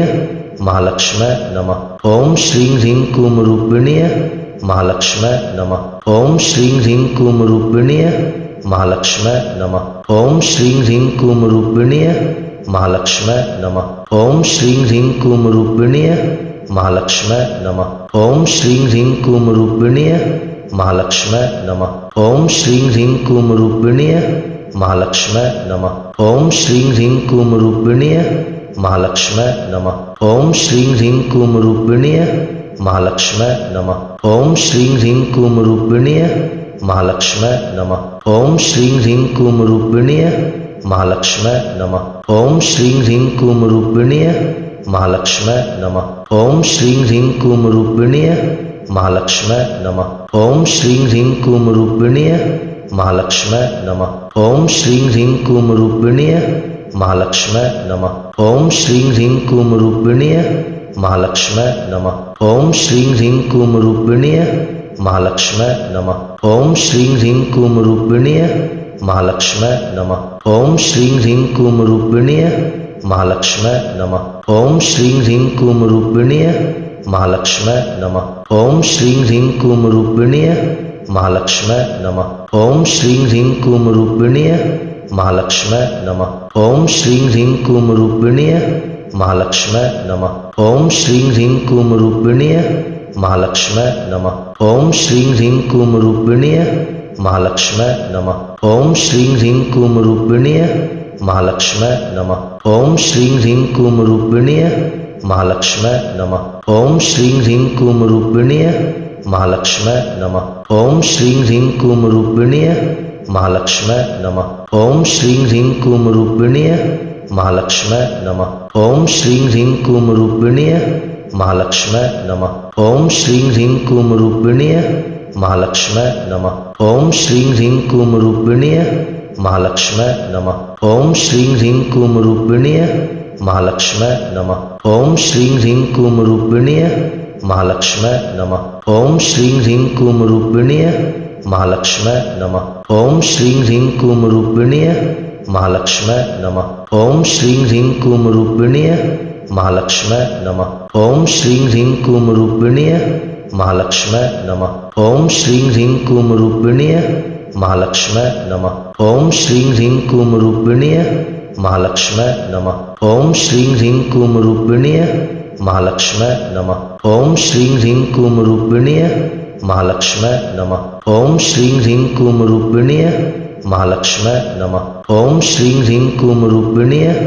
Speaker 2: महालक्ष्म्यै नमः। ओम श्रीं ह्रीं क्लीं रूपिण्य महालक्ष्म्यै नमः। ओम श्रीं ह्रीं क्लीं रूपिण्य महालक्ष्म्यै नमः। ओम श्रीं ह्रीं क्लीं रूपिण्य महालक्ष्म्यै नमः। ओम श्रीं ह्रीं क्लीं रूपिण्य महालक्ष्म्यै नमः। ओम श्रीं ह्रीं क्लीं रूपिण्य महालक्ष्म्यै नमः। ओम श्रीं ह्रीं क्लीं रूपिण्य महालक्ष्म्यै नमः। ओम श्रीं ह्रीं क्लीं रूपिण्य महालक्ष्म्यै नमः। ओम श्रीं ह्रीं क्लीं रूपिण्य महालक्ष्म्यै नमः। ओम श्रीं ह्रीं क्लीं रूपिण्य महालक्ष्म्यै नमः। ओम श्रीं ह्रीं क्रूं रूपिण्यै महालक्ष्म्यै नमः। ओम श्रीं ह्रीं क्रूं रूपिण्यै महालक्ष्म्यै नमः। ओम श्रीं ह्रीं क्रूं रूपिण्यै महालक्ष्म्यै नमः। ओम श्रीं ह्रीं क्रूं रूपिण्यै महालक्ष्म्यै नमः। ओम श्रीं ह्रीं क्रूं रूपिण्यै महालक्ष्म्यै नमः। ओम श्रीं ह्रीं क्रूं रूपिण्यै महालक्ष्म्यै नमः। ओम श्रीं ह्रीं क्रूं रूपिण्यै महालक्ष्म्यै नमः। ओम श्रीं ह्रीं क्रूं रूपिण्यै महालक्ष्म्यै नमः। ओम श्रीं ह्रीं क्रूं रूपिण्यै महालक्ष्म्यै नमः। ओम श्रीं ह्रीं क्रूं रूपिण्यै महालक्ष्म्यै नमः। ओम श्रीं ह्रीं क्रूं रूपिण्यै महालक्ष्म्यै नमः। ओम श्रीं ह्रीं क्रूं रूपिण्यै महालक्ष्म्यै नमः। ओम श्रीं ह्रीं क्रूं रूपिण्यै महालक्ष्म्यै नमः। ओम श्रीं ह्रीं क्रूं रूपिण्यै महालक्ष्म्यै नमः। ओम श्रीं ह्रीं क्रूं रूपिण्यै महालक्ष्म्यै नमः। ओम श्रीं ह्रीं क्रूं रूपिण्यै महालक्ष्म्यै नमः। ओम श्रीं ह्रीं क्रूं रूपिण्यै महालक्ष्म्यै नमः। ओम श्रीं ह्रीं क्रूं रूपिण्यै महालक्ष्म्यै नमः। ओम श्रीं ह्रीं क्रूं रूपिण्यै महालक्ष्म्यै नमः। ओम श्रीं ह्रीं क्रूं रूपिण्यै महालक्ष्म्यै नमः। ओम श्रीं ह्रीं क्रूं रूपिण्यै महालक्ष्म्यै नमः। ओम श्रीं ह्रीं क्रूं रूपिण्यै महालक्ष्म्यै नमः। ओम श्रीं ह्रीं क्रूं रूपिण्यै महालक्ष्म्यै नमः। ओम श्रीं ह्रीं क्रूं रूपिण्यै महालक्ष्म्यै नमः। ओम श्रीं ह्रीं क्रूं रूपिण्यै महालक्ष्म्यै नमः। ओम श्रीं ह्रीं क्रूं रूपिण्यै महालक्ष्म्यै नमः। ओम श्रीं ह्रीं क्रूं रूपिण्यै महालक्ष्म्यै नमः। ओम श्रीं ह्रीं क्रूं रूपिण्यै महालक्ष्म्यै नमः। ओम श्रीं ह्रीं क्रूं रूपिण्यै महालक्ष्म्यै नमः। ओम श्रीं ह्रीं क्रूं रूपिण्यै महालक्ष्म्यै नमः। ओम श्रीं ह्रीं क्रूं रूपिण्यै महालक्ष्म्यै नमः। ओम श्रीं ह्रीं क्रूं रूपिण्यै महालक्ष्म्यै नमः। ओम श्रीं ह्रीं क्रूं रूपिण्यै महालक्ष्म्यै नमः। ओम श्रीं ह्रीं क्रूं रूपिण्यै महालक्ष्म्यै नमः। ओम श्रीं ह्रीं क्रूं रूपिण्यै महालक्ष्म्यै नमः। ओम श्रीं ह्रीं क्रूं रूपिण्यै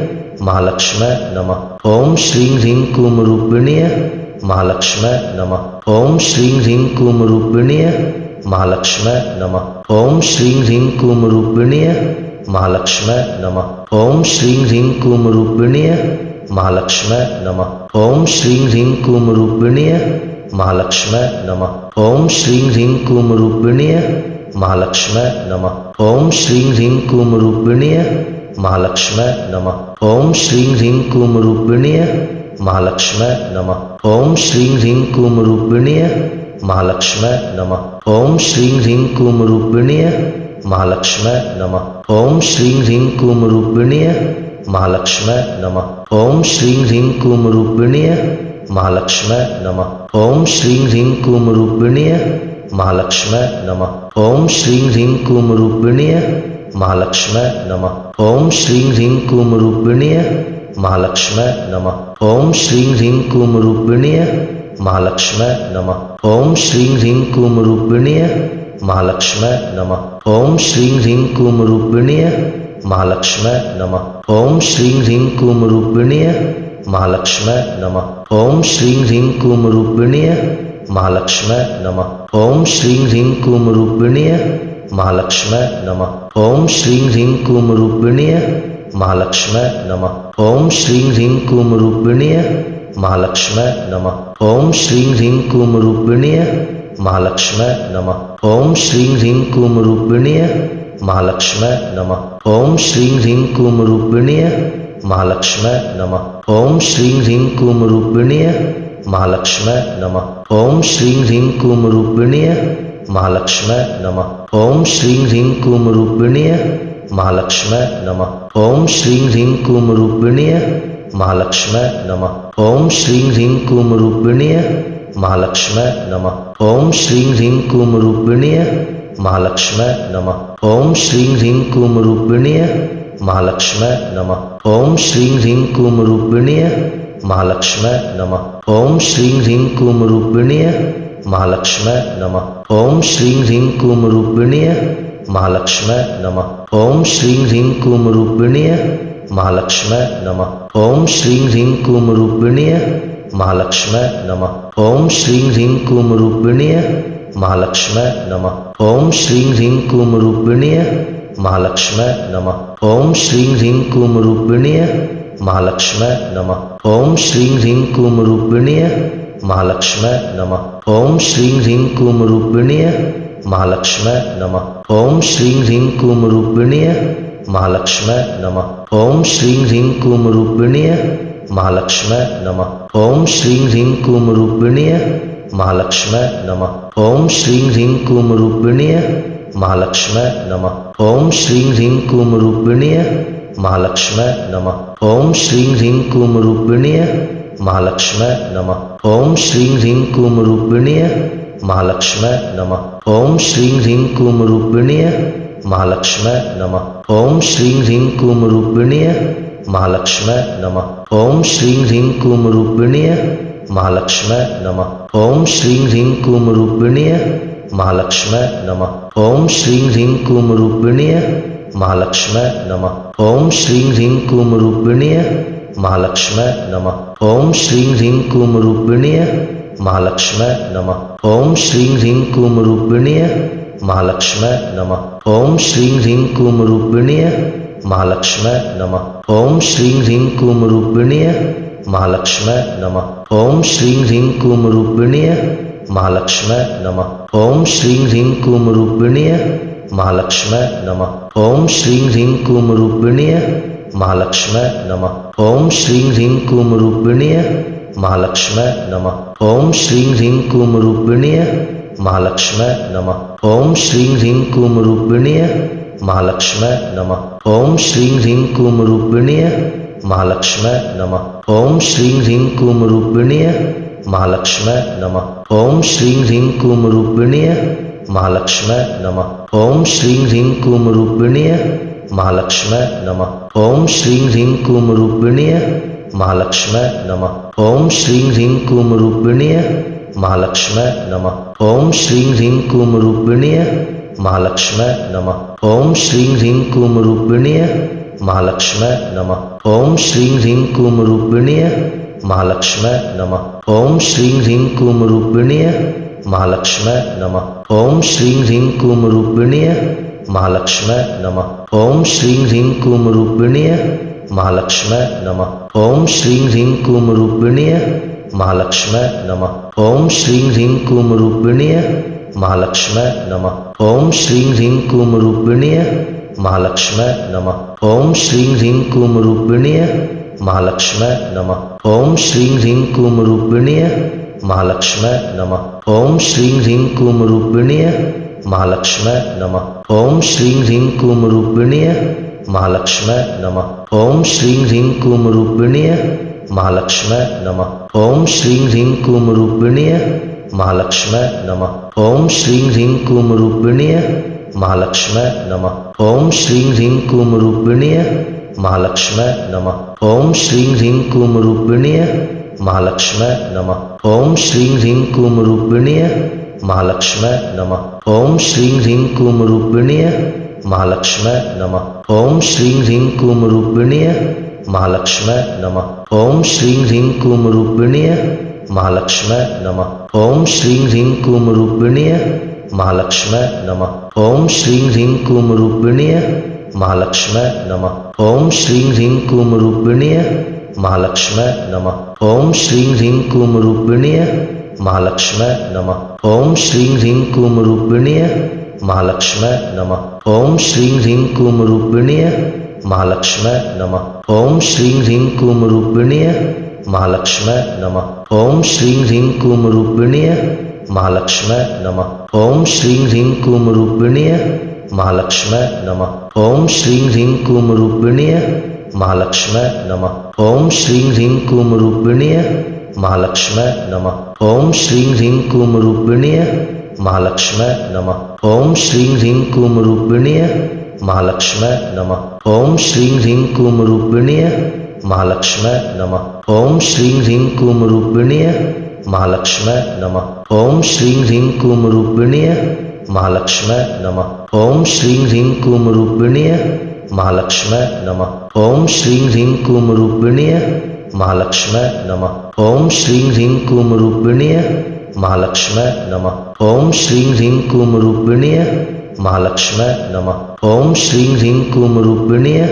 Speaker 2: महालक्ष्म्यै नमः। ओम श्रीं ह्रीं क्रूं रूपिण्यै महालक्ष्म्यै नमः। ओम श्रीं ह्रीं क्रूं रूपिण्यै महालक्ष्म्यै नमः। ओम श्रीं ह्रीं क्रूं रूपिण्यै महालक्ष्म्यै नमः। ओम श्रीं ह्रीं क्रूं रूपिण्यै महालक्ष्म्यै नमः। ओम श्रीं ह्रीं क्रूं रूपिण्यै महालक्ष्म्यै नमः। ओम श्रीं ह्रीं क्रूं रूपिण्यै महालक्ष्म्यै नमः। ओम श्रीं ह्रीं क्रूं रूपिण्यै महालक्ष्म्यै नमः। ओम श्रीं ह्रीं क्रूं रूपिण्यै महालक्ष्म्यै नमः। ओम श्रीं ह्रीं क्रूं रूपिण्यै महालक्ष्म्यै नमः। ओम श्रीं ह्रीं क्रूं रूपिण्यै महालक्ष्म्यै नमः। ओम श्रीं ह्रीं क्रूं रूपिण्यै महालक्ष्म्यै नमः। ओम श्रीं ह्रीं क्रूं रूपिण्यै महालक्ष्म्यै नमः। ओम श्रीं ह्रीं क्रूं रूपिण्यै महालक्ष्म्यै नमः। ओम श्रीं ह्रीं क्रूं रूपिण्यै महालक्ष्म्यै नमः। ओम श्रीं ह्रीं क्रूं रूपिण्यै महालक्ष्म्यै नमः। ओम श्रीं ह्रीं क्रूं रूपिण्यै महालक्ष्म्यै नमः। ओम श्रीं ह्रीं क्रूं रूपिण्यै महालक्ष्म्यै नमः। ओम श्रीं ह्रीं क्रूं रूपिण्यै महालक्ष्म्यै नमः। ओम श्रीं ह्रीं क्रूं रूपिण्यै महालक्ष्म्यै नमः। ओम श्रीं ह्रीं क्रूं रूपिण्यै महालक्ष्म्यै नमः। ओम श्रीं ह्रीं क्रूं रूपिण्यै महालक्ष्म्यै नमः। ओम श्रीं ह्रीं क्रूं रूपिण्यै महालक्ष्म्यै नमः। ओम श्रीं ह्रीं क्रूं रूपिण्यै महालक्ष्म्यै नमः। ओम श्रीं ह्रीं क्रूं रूपिण्यै महालक्ष्म्यै नमः। ओम श्रीं ह्रीं क्रूं रूपिण्यै महालक्ष्म्यै नमः। ओम श्रीं ह्रीं क्रूं रूपिण्यै महालक्ष्म्यै नमः। ओम श्रीं ह्रीं क्रूं रूपिण्यै महालक्ष्म्यै नमः। ओम श्रीं ह्रीं क्रूं रूपिण्यै महालक्ष्म्यै नमः। ओम श्रीं ह्रीं क्रूं रूपिण्यै महालक्ष्म्यै नमः। ओम श्रीं ह्रीं क्रूं रूपिण्यै महालक्ष्म्यै नमः। ओम श्रीं ह्रीं क्रूं रूपिण्यै महालक्ष्म्यै नमः। ओम श्रीं ह्रीं क्रूं रूपिण्यै महालक्ष्म्यै नमः। ओम श्रीं ह्रीं क्रूं रूपिण्यै महालक्ष्म्यै नमः। ओम श्रीं ह्रीं क्रूं रूपिण्यै महालक्ष्म्यै नमः। ओम श्रीं ह्रीं क्रूं रूपिण्यै महालक्ष्म्यै नमः। ओम श्रीं ह्रीं क्रूं रूपिण्यै महालक्ष्म्यै नमः। ओम श्रीं ह्रीं क्रूं रूपिण्यै महालक्ष्म्यै नमः। ओम श्रीं ह्रीं क्रूं रूपिण्यै महालक्ष्म्यै नमः। ओम श्रीं ह्रीं क्लीं रूपिण्यै महालक्ष्म्यै नमः। ओम श्रीं ह्रीं क्लीं रूपिण्यै महालक्ष्म्यै नमः। ओम श्रीं ह्रीं क्लीं रूपिण्यै महालक्ष्म्यै नमः। ओम श्रीं ह्रीं क्लीं रूपिण्यै महालक्ष्म्यै नमः। ओम श्रीं ह्रीं क्लीं रूपिण्यै महालक्ष्म्यै नमः। ओम श्रीं ह्रीं क्लीं रूपिण्यै महालक्ष्म्यै नमः। ओम श्रीं ह्रीं क्लीं रूपिण्यै महालक्ष्म्यै नमः। ओम श्रीं ह्रीं क्लीं रूपिण्यै महालक्ष्म्यै नमः। ओम श्रीं ह्रीं क्लीं रूपिण्यै महालक्ष्म्यै नमः। ओम श्रीं ह्रीं क्लीं रूपिण्यै महालक्ष्म्यै नमः। ओम श्रीं ह्रीं क्लीं रूपिण्यै महालक्ष्म्यै नमः। ओम श्रीं ह्रीं क्लीं रूपिण्यै महालक्ष्म्यै नमः। ओम श्रीं ह्रीं क्लीं रूपिण्यै महालक्ष्म्यै नमः। ओम श्रीं ह्रीं क्लीं रूपिण्यै महालक्ष्म्यै नमः। ओम श्रीं ह्रीं क्लीं रूपिण्यै महालक्ष्म्यै नमः। ओम श्रीं ह्रीं क्लीं रूपिण्यै महालक्ष्म्यै नमः। ओम श्रीं ह्रीं क्लीं रूपिण्यै महालक्ष्म्यै नमः। ओम श्रीं ह्रीं क्लीं रूपिण्यै महालक्ष्म्यै नमः। ओम श्रीं ह्रीं क्लीं रूपिण्यै महालक्ष्म्यै नमः। ओम श्रीं ह्रीं क्लीं रूपिण्यै महालक्ष्म्यै नमः। ओम श्रीं ह्रीं क्लीं रूपिण्यै महालक्ष्म्यै नमः। ओम श्रीं ह्रीं क्लीं रूपिण्यै महालक्ष्म्यै नमः। ओम श्रीं ह्रीं क्लीं रूपिण्यै महालक्ष्म्यै नमः। ओम श्रीं ह्रीं क्लीं रूपिण्यै महालक्ष्म्यै नमः। ओम श्रीं ह्रीं क्लीं रूपिण्यै महालक्ष्म्यै नमः। ओम श्रीं ह्रीं क्लीं रूपिण्यै महालक्ष्म्यै नमः। ओम श्रीं ह्रीं क्लीं रूपिण्यै महालक्ष्म्यै नमः। ओम श्रीं ह्रीं क्लीं रूपिण्यै महालक्ष्म्यै नमः। ओम श्रीं ह्रीं क्लीं रूपिण्यै महालक्ष्म्यै नमः। ओम श्रीं ह्रीं क्लीं रूपिण्यै महालक्ष्म्यै नमः। ओम श्रीं ह्रीं क्लीं रूपिण्यै महालक्ष्म्यै नमः। ओम श्रीं ह्रीं क्लीं रूपिण्यै महालक्ष्म्यै नमः। ओम श्रीं ह्रीं क्लीं रूपिण्यै महालक्ष्म्यै नमः। ओम श्रीं ह्रीं क्लीं रूपिण्यै महालक्ष्म्यै नमः। ओम श्रीं ह्रीं क्लीं रूपिण्यै महालक्ष्म्यै नमः। ओम श्रीं ह्रीं क्लीं रूपिण्यै महालक्ष्म्यै नमः। ओम श्रीं ह्रीं क्लीं रूपिण्यै महालक्ष्म्यै नमः। ओम श्रीं ह्रीं क्लीं रूपिण्यै महालक्ष्म्यै नमः। ओम श्रीं ह्रीं क्लीं रूपिण्यै महालक्ष्म्यै नमः। ओम श्रीं ह्रीं क्लीं रूपिण्यै महालक्ष्म्यै नमः। ओम श्रीं ह्रीं क्लीं रूपिण्यै महालक्ष्म्यै नमः। ओम श्रीं ह्रीं क्लीं रूपिण्यै महालक्ष्म्यै नमः। ओम श्रीं ह्रीं क्लीं रूपिण्यै महालक्ष्म्यै नमः। ओम श्रीं ह्रीं क्लीं रूपिण्यै महालक्ष्म्यै नमः। ओम श्रीं ह्रीं क्लीं रूपिण्यै महालक्ष्म्यै नमः। ओम श्रीं ह्रीं क्लीं रूपिण्यै महालक्ष्म्यै नमः। ओम श्रीं ह्रीं क्लीं रूपिण्यै महालक्ष्म्यै नमः। ओम श्रीं ह्रीं क्लीं रूपिण्यै महालक्ष्म्यै नमः। ओम श्रीं ह्रीं क्लीं रूपिण्यै महालक्ष्म्यै नमः। ओम श्रीं ह्रीं क्लीं रूपिण्यै महालक्ष्म्यै नमः। ओम श्रीं ह्रीं क्लीं रूपिण्यै महालक्ष्म्यै नमः। ओम श्रीं ह्रीं क्लीं रूपिण्यै महालक्ष्म्यै नमः। ओम श्रीं ह्रीं क्लीं रूपिण्यै महालक्ष्म्यै नमः। ओम श्रीं ह्रीं क्लीं रूपिण्यै महालक्ष्म्यै नमः। ओम श्रीं ह्रीं क्लीं रूपिण्यै महालक्ष्म्यै नमः। ओम श्रीं ह्रीं क्लीं रूपिण्यै महालक्ष्म्यै नमः। ओम श्रीं ह्रीं क्लीं रूपिण्यै महालक्ष्म्यै नमः। ओम श्रीं ह्रीं क्लीं रूपिण्यै महालक्ष्म्यै नमः। ओम श्रीं ह्रीं क्लीं रूपिण्यै महालक्ष्म्यै नमः। ओम श्रीं ह्रीं क्लीं रूपिण्यै महालक्ष्म्यै नमः। ओम श्रीं ह्रीं क्लीं रूपिण्यै महालक्ष्म्यै नमः। ओम श्रीं ह्रीं क्लीं रूपिण्यै महालक्ष्म्यै नमः। ओम श्रीं ह्रीं क्लीं रूपिण्यै महालक्ष्म्यै नमः। ओम श्रीं ह्रीं क्लीं रूपिण्यै महालक्ष्म्यै नमः। ओम श्रीं ह्रीं क्लीं रूपिण्यै महालक्ष्म्यै नमः। ओम श्रीं ह्रीं क्लीं रूपिण्यै महालक्ष्म्यै नमः। ओम श्रीं ह्रीं क्लीं रूपिण्यै महालक्ष्म्यै नमः। ओम श्रीं ह्रीं क्लीं रूपिण्यै महालक्ष्म्यै नमः। ओम श्रीं ह्रीं क्लीं रूपिण्यै महालक्ष्म्यै नमः। ओम श्रीं ह्रीं क्लीं रूपिण्यै महालक्ष्म्यै नमः। ओम श्रीं ह्रीं क्लीं रूपिण्यै महालक्ष्म्यै नमः। ओम श्रीं ह्रीं क्लीं रूपिण्यै महालक्ष्म्यै नमः। ओम श्रीं ह्रीं क्लीं रूपिण्यै महालक्ष्म्यै नमः। ओम श्रीं ह्रीं क्लीं रूपिण्यै महालक्ष्म्यै नमः। ओम श्रीं ह्रीं क्लीं रूपिण्यै महालक्ष्म्यै नमः। ओम श्रीं ह्रीं क्लीं रूपिण्यै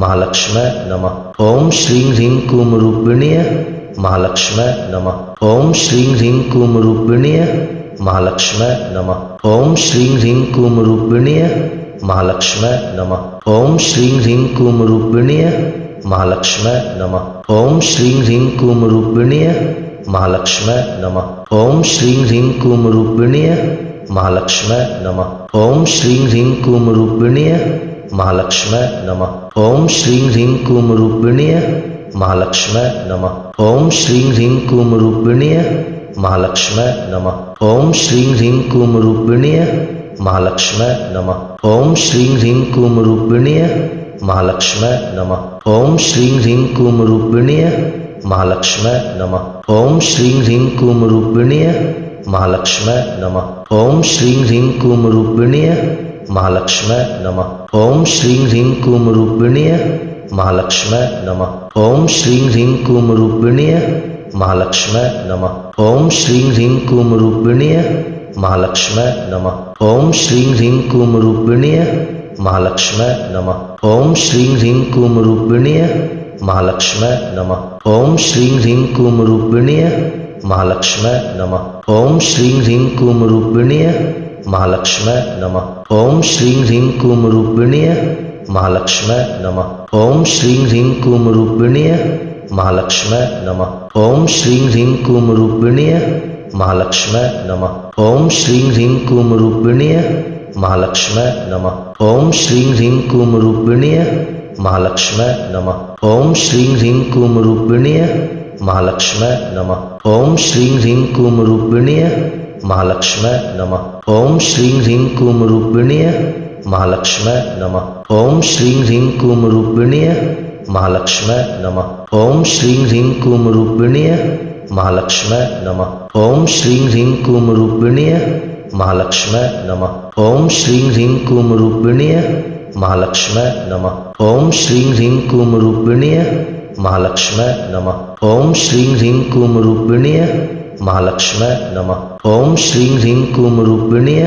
Speaker 2: महालक्ष्म्यै नमः। ओम श्रीं ह्रीं क्लीं रूपिण्यै महालक्ष्म्यै नमः। ओम श्रीं ह्रीं क्लीं रूपिण्यै महालक्ष्म्यै नमः। ओम श्रीं ह्रीं क्लीं रूपिण्यै महालक्ष्म्यै नमः। ओम श्रीं ह्रीं क्लीं रूपिण्यै महालक्ष्म्यै नमः। ओम श्रीं ह्रीं क्लीं रूपिण्यै महालक्ष्म्यै नमः। ओम श्रीं ह्रीं क्लीं रूपिण्यै महालक्ष्म्यै नमः। ओम श्रीं ह्रीं क्लीं रूपिण्यै महालक्ष्म्यै नमः। ओम श्रीं ह्रीं क्लीं रूपिण्यै महालक्ष्म्यै नमः। ओम श्रीं ह्रीं क्लीं रूपिण्यै महालक्ष्म्यै नमः। ओम श्रीं ह्रीं क्लीं रूपिण्यै महालक्ष्म्यै नमः। ओम श्रीं ह्रीं क्लीं रूपिण्यै महालक्ष्म्यै नमः। ओम श्रीं ह्रीं क्लीं रूपिण्यै महालक्ष्म्यै नमः। ओम श्रीं ह्रीं क्लीं रूपिण्यै महालक्ष्म्यै नमः। ओम श्रीं ह्रीं क्लीं रूपिण्यै महालक्ष्म्यै नमः। ओम श्रीं ह्रीं क्लीं रूपिण्यै महालक्ष्म्यै नमः। ओम श्रीं ह्रीं क्लीं रूपिण्यै महालक्ष्म्यै नमः। ओम श्रीं ह्रीं क्लीं रूपिण्यै महालक्ष्म्यै नमः। ओम श्रीं ह्रीं क्लीं रूपिण्यै महालक्ष्म्यै नमः। ओम श्रीं ह्रीं क्लीं रूपिण्यै महालक्ष्म्यै नमः। ओम श्रीं ह्रीं क्लीं रूपिण्यै महालक्ष्म्यै नमः। ओम श्रीं ह्रीं क्लीं रूपिण्यै महालक्ष्म्यै नमः। ओम श्रीं ह्रीं क्लीं रूपिण्यै महालक्ष्म्यै नमः। ओम श्रीं ह्रीं क्लीं रूपिण्यै महालक्ष्म्यै नमः। ओम श्रीं ह्रीं क्लीं रूपिण्यै महालक्ष्म्यै नमः। ओम श्रीं ह्रीं क्लीं रूपिण्यै महालक्ष्म्यै नमः। ओम श्रीं ह्रीं क्लीं रूपिण्यै महालक्ष्म्यै नमः। ओम श्रीं ह्रीं क्लीं रूपिण्यै महालक्ष्म्यै नमः। ओम श्रीं ह्रीं क्लीं रूपिण्यै महालक्ष्म्यै नमः। ओम श्रीं ह्रीं क्लीं रूपिण्यै महालक्ष्म्यै नमः। ओम श्रीं ह्रीं क्लीं रूपिण्यै महालक्ष्म्यै नमः। ओम श्रीं ह्रीं क्लीं रूपिण्यै महालक्ष्म्यै नमः। ओम श्रीं ह्रीं क्लीं रूपिण्यै महालक्ष्म्यै नमः। ओम श्रीं ह्रीं क्लीं रूपिण्यै महालक्ष्म्यै नमः। ओम श्रीं ह्रीं क्लीं रूपिण्यै महालक्ष्म्यै नमः। ओम श्रीं ह्रीं क्लीं रूपिण्यै महालक्ष्म्यै नमः। ओम श्रीं ह्रीं क्लीं रूपिण्यै महालक्ष्म्यै नमः। ओम श्रीं ह्रीं क्लीं रूपिण्यै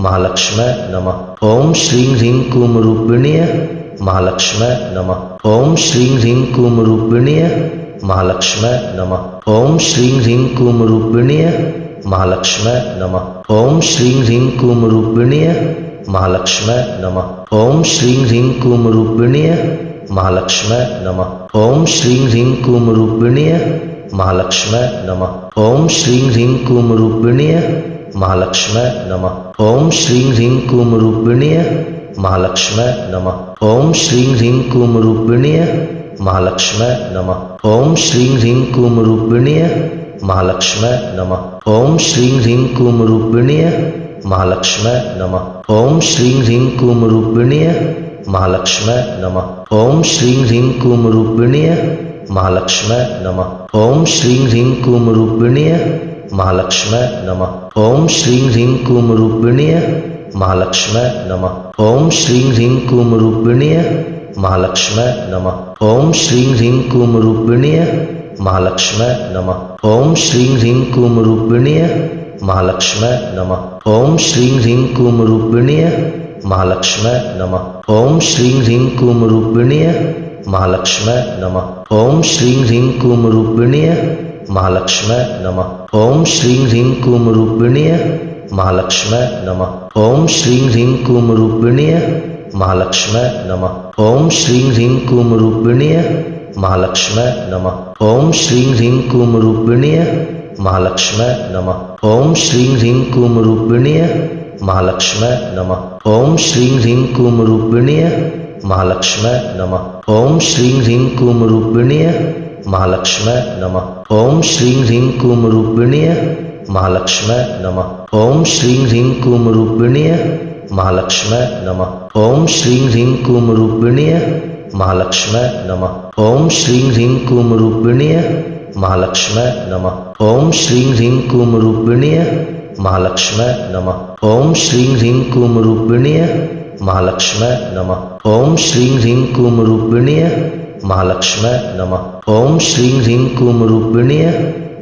Speaker 2: महालक्ष्म्यै नमः। ओम श्रीं ह्रीं क्लीं रूपिण्यै महालक्ष्म्यै नमः। ओम श्रीं ह्रीं क्लीं रूपिण्यै महालक्ष्म्यै नमः। ओम श्रीं ह्रीं क्लीं रूपिण्यै महालक्ष्म्यै नमः। ओम श्रीं ह्रीं क्लीं रूपिण्यै महालक्ष्म्यै नमः। ओम श्रीं ह्रीं क्लीं रूपिण्यै महालक्ष्म्यै नमः। ओम श्रीं ह्रीं क्लीं रूपिण्यै महालक्ष्म्यै नमः। ओम श्रीं ह्रीं क्लीं रूपिण्यै महालक्ष्म्यै नमः। ओम श्रीं ह्रीं क्लीं रूपिण्यै महालक्ष्म्यै नमः। ओम श्रीं ह्रीं क्लीं रूपिण्यै महालक्ष्म्यै नमः। ओम श्रीं ह्रीं क्लीं रूपिण्यै महालक्ष्म्यै नमः। ओम श्रीं ह्रीं क्लीं रूपिण्यै महालक्ष्म्यै नमः। ओम श्रीं ह्रीं क्लीं रूपिण्यै महालक्ष्म्यै नमः। ओम श्रीं ह्रीं क्लीं रूपिण्यै महालक्ष्म्यै नमः। ओम श्रीं ह्रीं क्लीं रूपिण्यै महालक्ष्म्यै नमः। ओम श्रीं ह्रीं क्लीं रूपिण्यै महालक्ष्म्यै नमः। ओम श्रीं ह्रीं क्लीं रूपिण्यै महालक्ष्म्यै नमः। ओम श्रीं ह्रीं क्लीं रूपिण्यै महालक्ष्म्यै नमः। ओम श्रीं ह्रीं क्लीं रूपिण्यै महालक्ष्म्यै नमः। ओम श्रीं ह्रीं क्लीं रूपिण्यै महालक्ष्म्यै नमः। ओम श्रीं ह्रीं क्लीं रूपिण्यै महालक्ष्म्यै नमः। ओम श्रीं ह्रीं क्लीं रूपिण्यै महालक्ष्म्यै नमः। ओम श्रीं ह्रीं क्लीं रूपिण्यै महालक्ष्म्यै नमः। ओम श्रीं ह्रीं क्लीं रूपिण्यै महालक्ष्म्यै नमः। ओम श्रीं ह्रीं क्लीं रूपिण्यै महालक्ष्म्यै नमः। ओम श्रीं ह्रीं क्लीं रूपिण्यै महालक्ष्म्यै नमः। ओम श्रीं ह्रीं क्लीं रूपिण्यै महालक्ष्म्यै नमः। ओम श्रीं ह्रीं क्लीं रूपिण्यै महालक्ष्म्यै नमः। ओम श्रीं ह्रीं क्लीं रूपिण्यै महालक्ष्म्यै नमः। ओम श्रीं ह्रीं क्लीं रूपिण्यै महालक्ष्म्यै नमः। ओम श्रीं ह्रीं क्लीं रूपिण्यै महालक्ष्म्यै नमः। ओम श्रीं ह्रीं क्लीं रूपिण्यै महालक्ष्म्यै नमः। ओम श्रीं ह्रीं क्लीं रूपिण्यै महालक्ष्म्यै नमः। ओम श्रीं ह्रीं क्लीं रूपिण्यै महालक्ष्म्यै नमः। ओम श्रीं ह्रीं क्लीं रूपिण्यै महालक्ष्म्यै नमः। ओम श्रीं ह्रीं क्लीं रूपिण्यै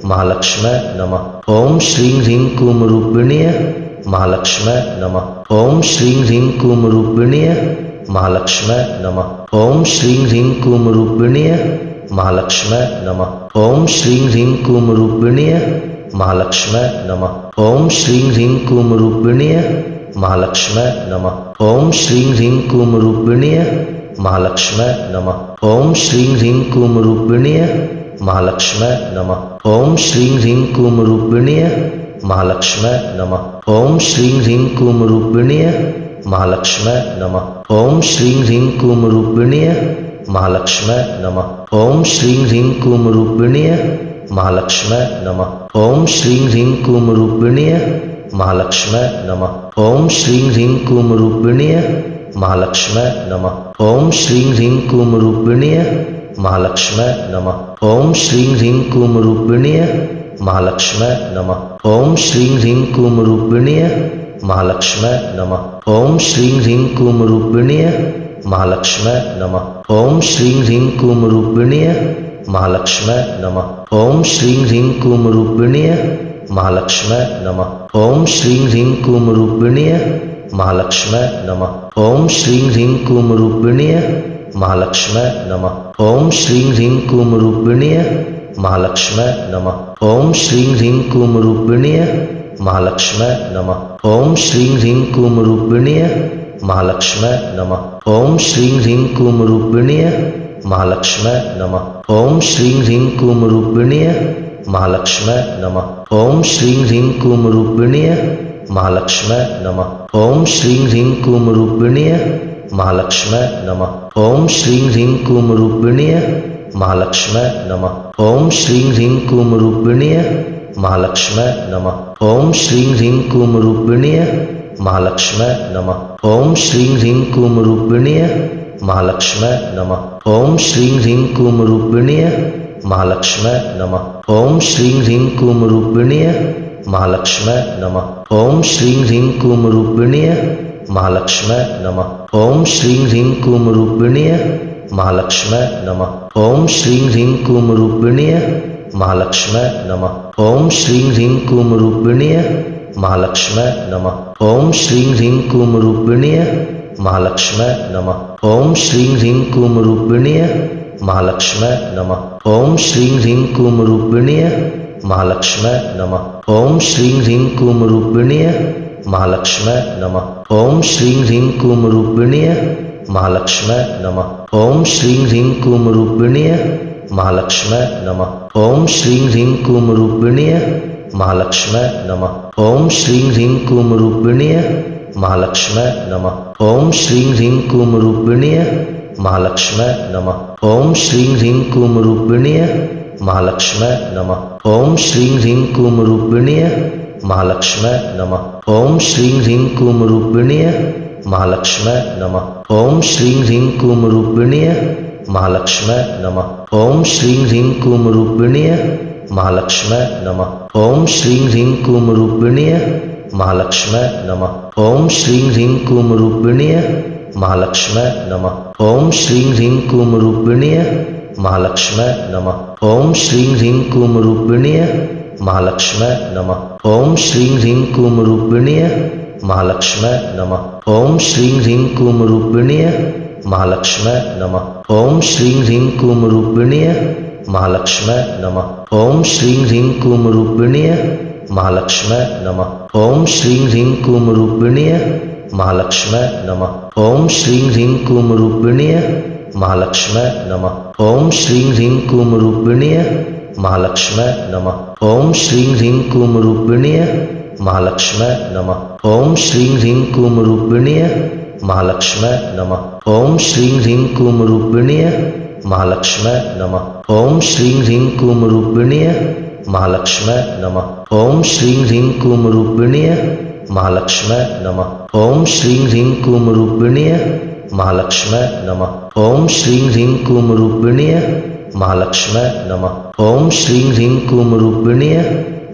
Speaker 2: महालक्ष्म्यै नमः। ओम श्रीं ह्रीं क्रूं रूपिण्यै महालक्ष्म्यै नमः। ओम श्रीं ह्रीं क्रूं रूपिण्यै महालक्ष्म्यै नमः। ओम श्रीं ह्रीं क्रूं रूपिण्यै महालक्ष्म्यै नमः। ओम श्रीं ह्रीं क्रूं रूपिण्यै महालक्ष्म्यै नमः। ओम श्रीं ह्रीं क्रूं रूपिण्यै महालक्ष्म्यै नमः। ओम श्रीं ह्रीं क्रूं रूपिण्यै महालक्ष्म्यै नमः। ओम श्रीं ह्रीं क्रूं रूपिण्यै महालक्ष्म्यै नमः। ओम श्रीं ह्रीं क्रूं रूपिण्यै महालक्ष्म्यै नमः। ओम श्रीं ह्रीं क्रूं रूपिण्यै महालक्ष्म्यै नमः। ओम श्रीं ह्रीं क्रूं रूपिण्यै महालक्ष्म्यै नमः। ओम श्रीं ह्रीं क्रूं रूपिण्यै महालक्ष्म्यै नमः। ओम श्रीं ह्रीं क्रूं रूपिण्यै महालक्ष्म्यै नमः। ओम श्रीं ह्रीं क्रूं रूपिण्यै महालक्ष्म्यै नमः। ओम श्रीं ह्रीं क्रूं रूपिण्यै महालक्ष्म्यै नमः। ओम श्रीं ह्रीं क्रूं रूपिण्यै महालक्ष्म्यै नमः। ओम श्रीं ह्रीं क्रूं रूपिण्यै महालक्ष्म्यै नमः। ओम श्रीं ह्रीं क्रूं रूपिण्यै महालक्ष्म्यै नमः। ओम श्रीं ह्रीं क्रूं रूपिण्यै महालक्ष्म्यै नमः। ओम श्रीं ह्रीं क्रूं रूपिण्यै महालक्ष्म्यै नमः। ओम श्रीं ह्रीं क्रूं रूपिण्यै महालक्ष्म्यै नमः। ओम श्रीं ह्रीं क्रूं रूपिण्यै महालक्ष्म्यै नमः। ओम श्रीं ह्रीं क्रूं रूपिण्यै महालक्ष्म्यै नमः। ओम श्रीं ह्रीं क्रूं रूपिण्यै महालक्ष्म्यै नमः। ओम श्रीं ह्रीं क्रूं रूपिण्यै महालक्ष्म्यै नमः। ओम श्रीं ह्रीं क्रूं रूपिण्यै महालक्ष्म्यै नमः। ओम श्रीं ह्रीं क्रूं रूपिण्यै महालक्ष्म्यै नमः। ओम श्रीं ह्रीं क्रूं रूपिण्यै महालक्ष्म्यै नमः। ओम श्रीं ह्रीं क्रूं रूपिण्यै महालक्ष्म्यै नमः। ओम श्रीं ह्रीं क्रूं रूपिण्यै महालक्ष्म्यै नमः। ओम श्रीं ह्रीं क्रूं रूपिण्यै महालक्ष्म्यै नमः। ओम श्रीं ह्रीं क्रूं रूपिण्यै महालक्ष्म्यै नमः। ओम श्रीं ह्रीं क्रूं रूपिण्यै महालक्ष्म्यै नमः। ओम श्रीं ह्रीं क्रूं रूपिण्यै महालक्ष्म्यै नमः। ओम श्रीं ह्रीं क्रूं रूपिण्यै महालक्ष्म्यै नमः। ओम श्रीं ह्रीं क्रूं रूपिण्यै महालक्ष्म्यै नमः। ओम श्रीं ह्रीं क्रूं रूपिण्यै महालक्ष्म्यै नमः। ओम श्रीं ह्रीं क्रूं रूपिण्यै महालक्ष्म्यै नमः। ओम श्रीं ह्रीं क्रूं रूपिण्यै महालक्ष्म्यै नमः। ओम श्रीं ह्रीं क्रूं रूपिण्यै महालक्ष्म्यै नमः। ओम श्रीं ह्रीं क्रूं रूपिण्यै महालक्ष्म्यै नमः। ओम श्रीं ह्रीं क्रूं रूपिण्यै महालक्ष्म्यै नमः। ओम श्रीं ह्रीं क्रूं रूपिण्यै महालक्ष्म्यै नमः। ओम श्रीं ह्रीं क्रूं रूपिण्यै महालक्ष्म्यै नमः। ओम श्रीं ह्रीं क्रूं रूपिण्यै महालक्ष्म्यै नमः। ओम श्रीं ह्रीं क्रूं रूपिण्यै महालक्ष्म्यै नमः। ओम श्रीं ह्रीं क्रूं रूपिण्यै महालक्ष्म्यै नमः। ओम श्रीं ह्रीं क्रूं रूपिण्यै महालक्ष्म्यै नमः। ओम श्रीं ह्रीं क्रूं रूपिण्यै महालक्ष्म्यै नमः। ओम श्रीं ह्रीं क्रूं रूपिण्यै महालक्ष्म्यै नमः। ओम श्रीं ह्रीं क्रूं रूपिण्यै महालक्ष्म्यै नमः। ओम श्रीं ह्रीं क्रूं रूपिण्यै महालक्ष्म्यै नमः। ओम श्रीं ह्रीं क्रूं रूपिण्यै महालक्ष्म्यै नमः। ओम श्रीं ह्रीं क्रूं रूपिण्यै महालक्ष्म्यै नमः। ओम श्रीं ह्रीं क्रूं रूपिण्यै महालक्ष्म्यै नमः। ओम श्रीं ह्रीं क्रूं रूपिण्यै महालक्ष्म्यै नमः। ओम श्रीं ह्रीं क्रूं रूपिण्यै महालक्ष्म्यै नमः। ओम श्रीं ह्रीं क्रूं रूपिण्यै महालक्ष्म्यै नमः। ओम श्रीं ह्रीं क्रूं रूपिण्यै महालक्ष्म्यै नमः। ओम श्रीं ह्रीं क्रूं रूपिण्यै महालक्ष्म्यै नमः। ओम श्रीं ह्रीं क्रूं रूपिण्यै महालक्ष्म्यै नमः। ओम श्रीं ह्रीं क्रूं रूपिण्यै महालक्ष्म्यै नमः। ओम श्रीं ह्रीं क्रूं रूपिण्यै महालक्ष्म्यै नमः। ओम श्रीं ह्रीं क्रूं रूपिण्यै महालक्ष्म्यै नमः। ओम श्रीं ह्रीं क्रूं रूपिण्यै महालक्ष्म्यै नमः। ओम श्रीं ह्रीं क्रूं रूपिण्यै महालक्ष्म्यै नमः। ओम श्रीं ह्रीं क्रूं रूपिण्यै महालक्ष्म्यै नमः। ओम श्रीं ह्रीं क्रूं रूपिण्यै महालक्ष्म्यै नमः। ओम श्रीं ह्रीं क्रूं रूपिण्यै महालक्ष्म्यै नमः। ओम श्रीं ह्रीं क्रूं रूपिण्यै महालक्ष्म्यै नमः। ओम श्रीं ह्रीं क्रूं रूपिण्यै महालक्ष्म्यै नमः। ओम श्रीं ह्रीं क्रूं रूपिण्यै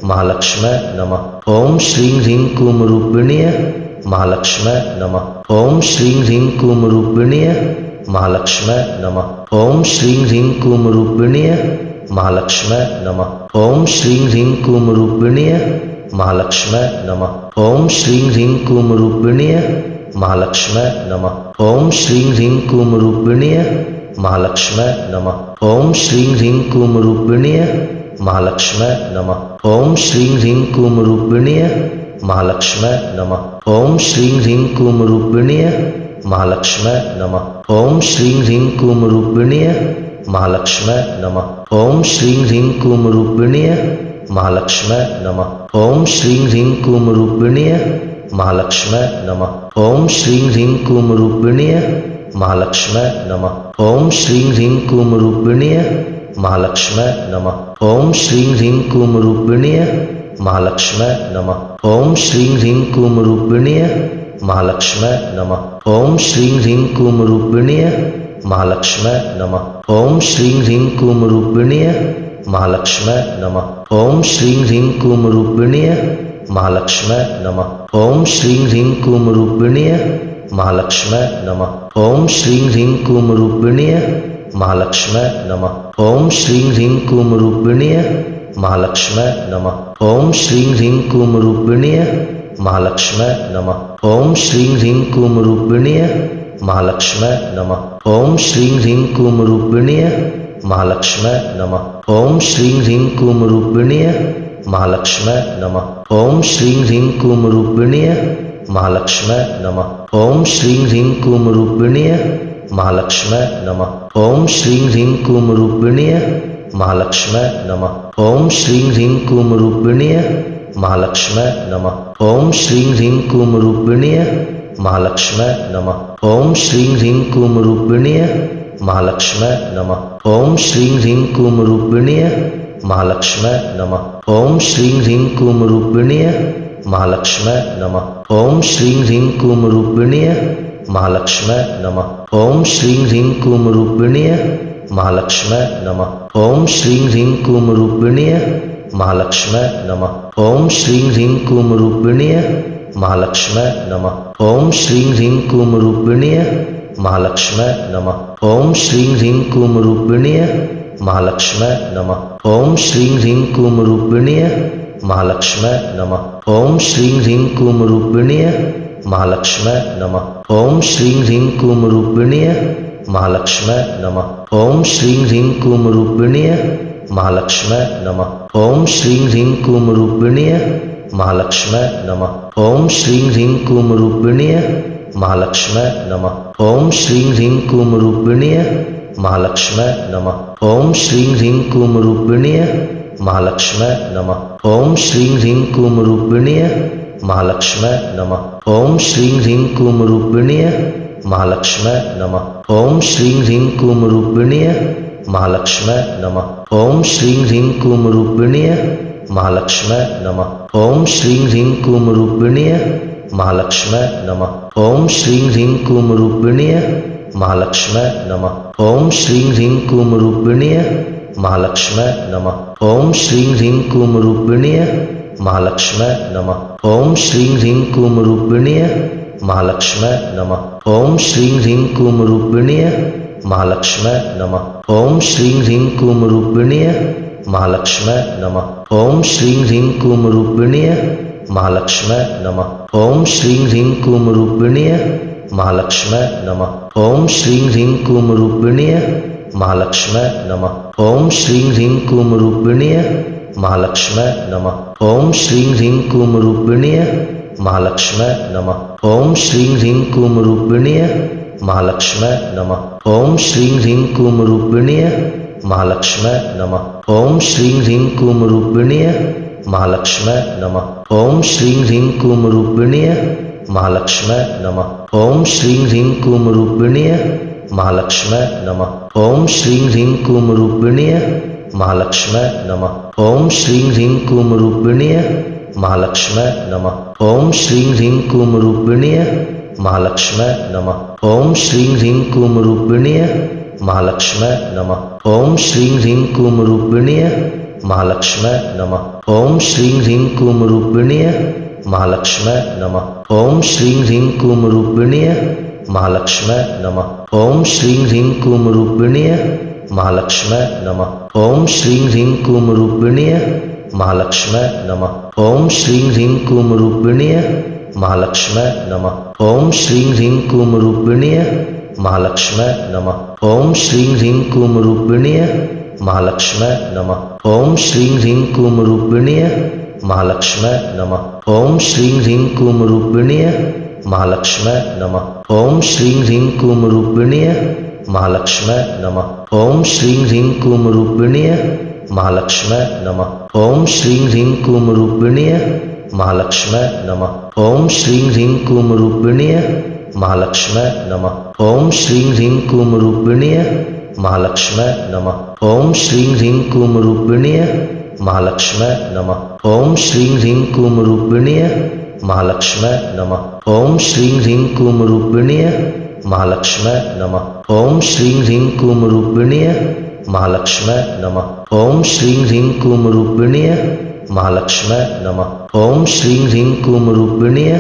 Speaker 2: महालक्ष्म्यै नमः। ओम श्रीं ह्रीं क्रूं रूपिण्यै महालक्ष्म्यै नमः। ओम श्रीं ह्रीं क्रूं रूपिण्यै महालक्ष्म्यै नमः। ओम श्रीं ह्रीं क्रूं रूपिण्यै महालक्ष्म्यै नमः। ओम श्रीं ह्रीं क्रूं रूपिण्यै महालक्ष्म्यै नमः। ओम श्रीं ह्रीं क्रूं रूपिण्यै महालक्ष्म्यै नमः। ओम श्रीं ह्रीं क्रूं रूपिण्यै महालक्ष्म्यै नमः। ओम श्रीं ह्रीं क्रूं रूपिण्यै महालक्ष्म्यै नमः। ओम श्रीं ह्रीं क्रूं रूपिण्यै महालक्ष्म्यै नमः। ओम श्रीं ह्रीं क्रूं रूपिण्यै महालक्ष्म्यै नमः। ओम श्रीं ह्रीं क्रूं रूपिण्यै महालक्ष्म्यै नमः। ओम श्रीं ह्रीं क्रूं रूपिण्यै महालक्ष्म्यै नमः। ओम श्रीं ह्रीं क्रूं रूपिण्यै महालक्ष्म्यै नमः। ओम श्रीं ह्रीं क्रूं रूपिण्यै महालक्ष्म्यै नमः। ओम श्रीं ह्रीं क्रूं रूपिण्यै महालक्ष्म्यै नमः। ओम श्रीं ह्रीं क्रूं रूपिण्यै महालक्ष्म्यै नमः। ओम श्रीं ह्रीं क्रूं रूपिण्यै महालक्ष्म्यै नमः। ओम श्रीं ह्रीं क्रूं रूपिण्यै महालक्ष्म्यै नमः। ओम श्रीं ह्रीं क्रूं रूपिण्यै महालक्ष्म्यै नमः। ओम श्रीं ह्रीं क्रूं रूपिण्यै महालक्ष्म्यै नमः। ओम श्रीं ह्रीं क्रूं रूपिण्यै महालक्ष्म्यै नमः। ओम श्रीं ह्रीं क्रूं रूपिण्यै महालक्ष्म्यै नमः। ओम श्रीं ह्रीं क्रूं रूपिण्यै महालक्ष्म्यै नमः। ओम श्रीं ह्रीं क्रूं रूपिण्यै महालक्ष्म्यै नमः। ओम श्रीं ह्रीं क्रूं रूपिण्यै महालक्ष्म्यै नमः। ओम श्रीं ह्रीं क्रूं रूपिण्यै महालक्ष्म्यै नमः। ओम श्रीं ह्रीं क्रूं रूपिण्यै महालक्ष्म्यै नमः। ओम श्रीं ह्रीं क्रूं रूपिण्यै महालक्ष्म्यै नमः। ओम श्रीं ह्रीं क्रूं रूपिण्यै महालक्ष्म्यै नमः। ओम श्रीं ह्रीं क्रूं रूपिण्यै महालक्ष्म्यै नमः। ओम श्रीं ह्रीं क्रूं रूपिण्यै महालक्ष्म्यै नमः। ओम श्रीं ह्रीं क्रूं रूपिण्यै महालक्ष्म्यै नमः। ओम श्रीं ह्रीं क्रूं रूपिण्यै महालक्ष्म्यै नमः। ओम श्रीं ह्रीं क्रूं रूपिण्यै महालक्ष्म्यै नमः। ओम श्रीं ह्रीं क्रूं रूपिण्यै महालक्ष्म्यै नमः। ओम श्रीं ह्रीं क्रूं रूपिण्यै महालक्ष्म्यै नमः। ओम श्रीं ह्रीं क्रूं रूपिण्यै महालक्ष्म्यै नमः। ओम श्रीं ह्रीं क्रूं रूपिण्यै महालक्ष्म्यै नमः। ओम श्रीं ह्रीं क्रूं रूपिण्यै महालक्ष्म्यै नमः। ओम श्रीं ह्रीं क्रूं रूपिण्यै महालक्ष्म्यै नमः। ओम श्रीं ह्रीं क्रूं रूपिण्यै महालक्ष्म्यै नमः। ओम श्रीं ह्रीं क्रूं रूपिण्यै महालक्ष्म्यै नमः। ओम श्रीं ह्रीं क्रूं रूपिण्यै महालक्ष्म्यै नमः। ओम श्रीं ह्रीं क्रूं रूपिण्यै महालक्ष्म्यै नमः। ओम श्रीं ह्रीं क्रूं रूपिण्यै महालक्ष्म्यै नमः। ओम श्रीं ह्रीं क्रूं रूपिण्यै महालक्ष्म्यै नमः। ओम श्रीं ह्रीं क्रूं रूपिण्यै महालक्ष्म्यै नमः। ओम श्रीं ह्रीं क्रूं रूपिण्यै महालक्ष्म्यै नमः। ओम श्रीं ह्रीं क्रूं रूपिण्यै महालक्ष्म्यै नमः। ओम श्रीं ह्रीं क्रूं रूपिण्यै महालक्ष्म्यै नमः। ओम श्रीं ह्रीं क्रूं रूपिण्यै महालक्ष्म्यै नमः। ओम श्रीं ह्रीं क्रूं रूपिण्यै महालक्ष्म्यै नमः। ओम श्रीं ह्रीं क्रूं रूपिण्यै महालक्ष्म्यै नमः। ओम श्रीं ह्रीं क्रूं रूपिण्यै महालक्ष्म्यै नमः। ओम श्रीं ह्रीं क्रूं रूपिण्यै महालक्ष्म्यै नमः। ओम श्रीं ह्रीं क्रूं रूपिण्यै महालक्ष्म्यै नमः। ओम श्रीं ह्रीं क्रूं रूपिण्यै महालक्ष्म्यै नमः। ओम श्रीं ह्रीं क्रूं रूपिण्यै महालक्ष्म्यै नमः। ओम श्रीं ह्रीं क्रूं रूपिण्यै महालक्ष्म्यै नमः। ओम श्रीं ह्रीं क्रूं रूपिण्यै महालक्ष्म्यै नमः। ओम श्रीं ह्रीं क्रूं रूपिण्यै महालक्ष्म्यै नमः। ओम श्रीं ह्रीं क्रूं रूपिण्यै महालक्ष्म्यै नमः। ओम श्रीं ह्रीं क्रूं रूपिण्यै महालक्ष्म्यै नमः। ओम श्रीं ह्रीं क्रूं रूपिण्यै महालक्ष्म्यै नमः। ओम श्रीं ह्रीं क्रूं रूपिण्यै महालक्ष्म्यै नमः। ओम श्रीं ह्रीं क्रूं रूपिण्यै महालक्ष्म्यै नमः। ओम श्रीं ह्रीं क्रूं रूपिण्यै महालक्ष्म्यै नमः। ओम श्रीं ह्रीं क्रूं रूपिण्यै महालक्ष्म्यै नमः। ओम श्रीं ह्रीं क्रूं रूपिण्यै महालक्ष्म्यै नमः। ओम श्रीं ह्रीं क्रूं रूपिण्यै महालक्ष्म्यै नमः। ओम श्रीं ह्रीं क्रूं रूपिण्यै महालक्ष्म्यै नमः। ओम श्रीं ह्रीं क्रूं रूपिण्यै महालक्ष्म्यै नमः। ओम श्रीं ह्रीं क्रूं रूपिण्यै महालक्ष्म्यै नमः। ओम श्रीं ह्रीं क्रूं रूपिण्यै महालक्ष्म्यै नमः। ओम श्रीं ह्रीं क्रूं रूपिण्यै महालक्ष्म्यै नमः। ओम श्रीं ह्रीं क्रूं रूपिण्यै महालक्ष्म्यै नमः। ओम श्रीं ह्रीं क्रूं रूपिण्यै महालक्ष्म्यै नमः। ओम श्रीं ह्रीं क्रूं रूपिण्यै महालक्ष्म्यै नमः। ओम श्रीं ह्रीं क्लीं रूपिण्यै महालक्ष्म्यै नमः। ओम श्रीं ह्रीं क्लीं रूपिण्यै महालक्ष्म्यै नमः। ओम श्रीं ह्रीं क्लीं रूपिण्यै महालक्ष्म्यै नमः। ओम श्रीं ह्रीं क्लीं रूपिण्यै महालक्ष्म्यै नमः। ओम श्रीं ह्रीं क्लीं रूपिण्यै महालक्ष्म्यै नमः। ओम श्रीं ह्रीं क्लीं रूपिण्यै महालक्ष्म्यै नमः। ओम श्रीं ह्रीं क्लीं रूपिण्यै महालक्ष्म्यै नमः। ओम श्रीं ह्रीं क्लीं रूपिण्यै महालक्ष्म्यै नमः। ओम श्रीं ह्रीं क्लीं रूपिण्यै महालक्ष्म्यै नमः। ओम श्रीं ह्रीं क्लीं रूपिण्यै महालक्ष्म्यै नमः। ओम श्रीं ह्रीं क्लीं रूपिण्यै महालक्ष्म्यै नमः। ओम श्रीं ह्रीं क्लीं रूपिण्यै महालक्ष्म्यै नमः। ओम श्रीं ह्रीं क्लीं रूपिण्यै महालक्ष्म्यै नमः। ओम श्रीं ह्रीं क्लीं रूपिण्यै महालक्ष्म्यै नमः। ओम श्रीं ह्रीं क्लीं रूपिण्यै महालक्ष्म्यै नमः। ओम श्रीं ह्रीं क्लीं रूपिण्यै महालक्ष्म्यै नमः। ओम श्रीं ह्रीं क्लीं रूपिण्यै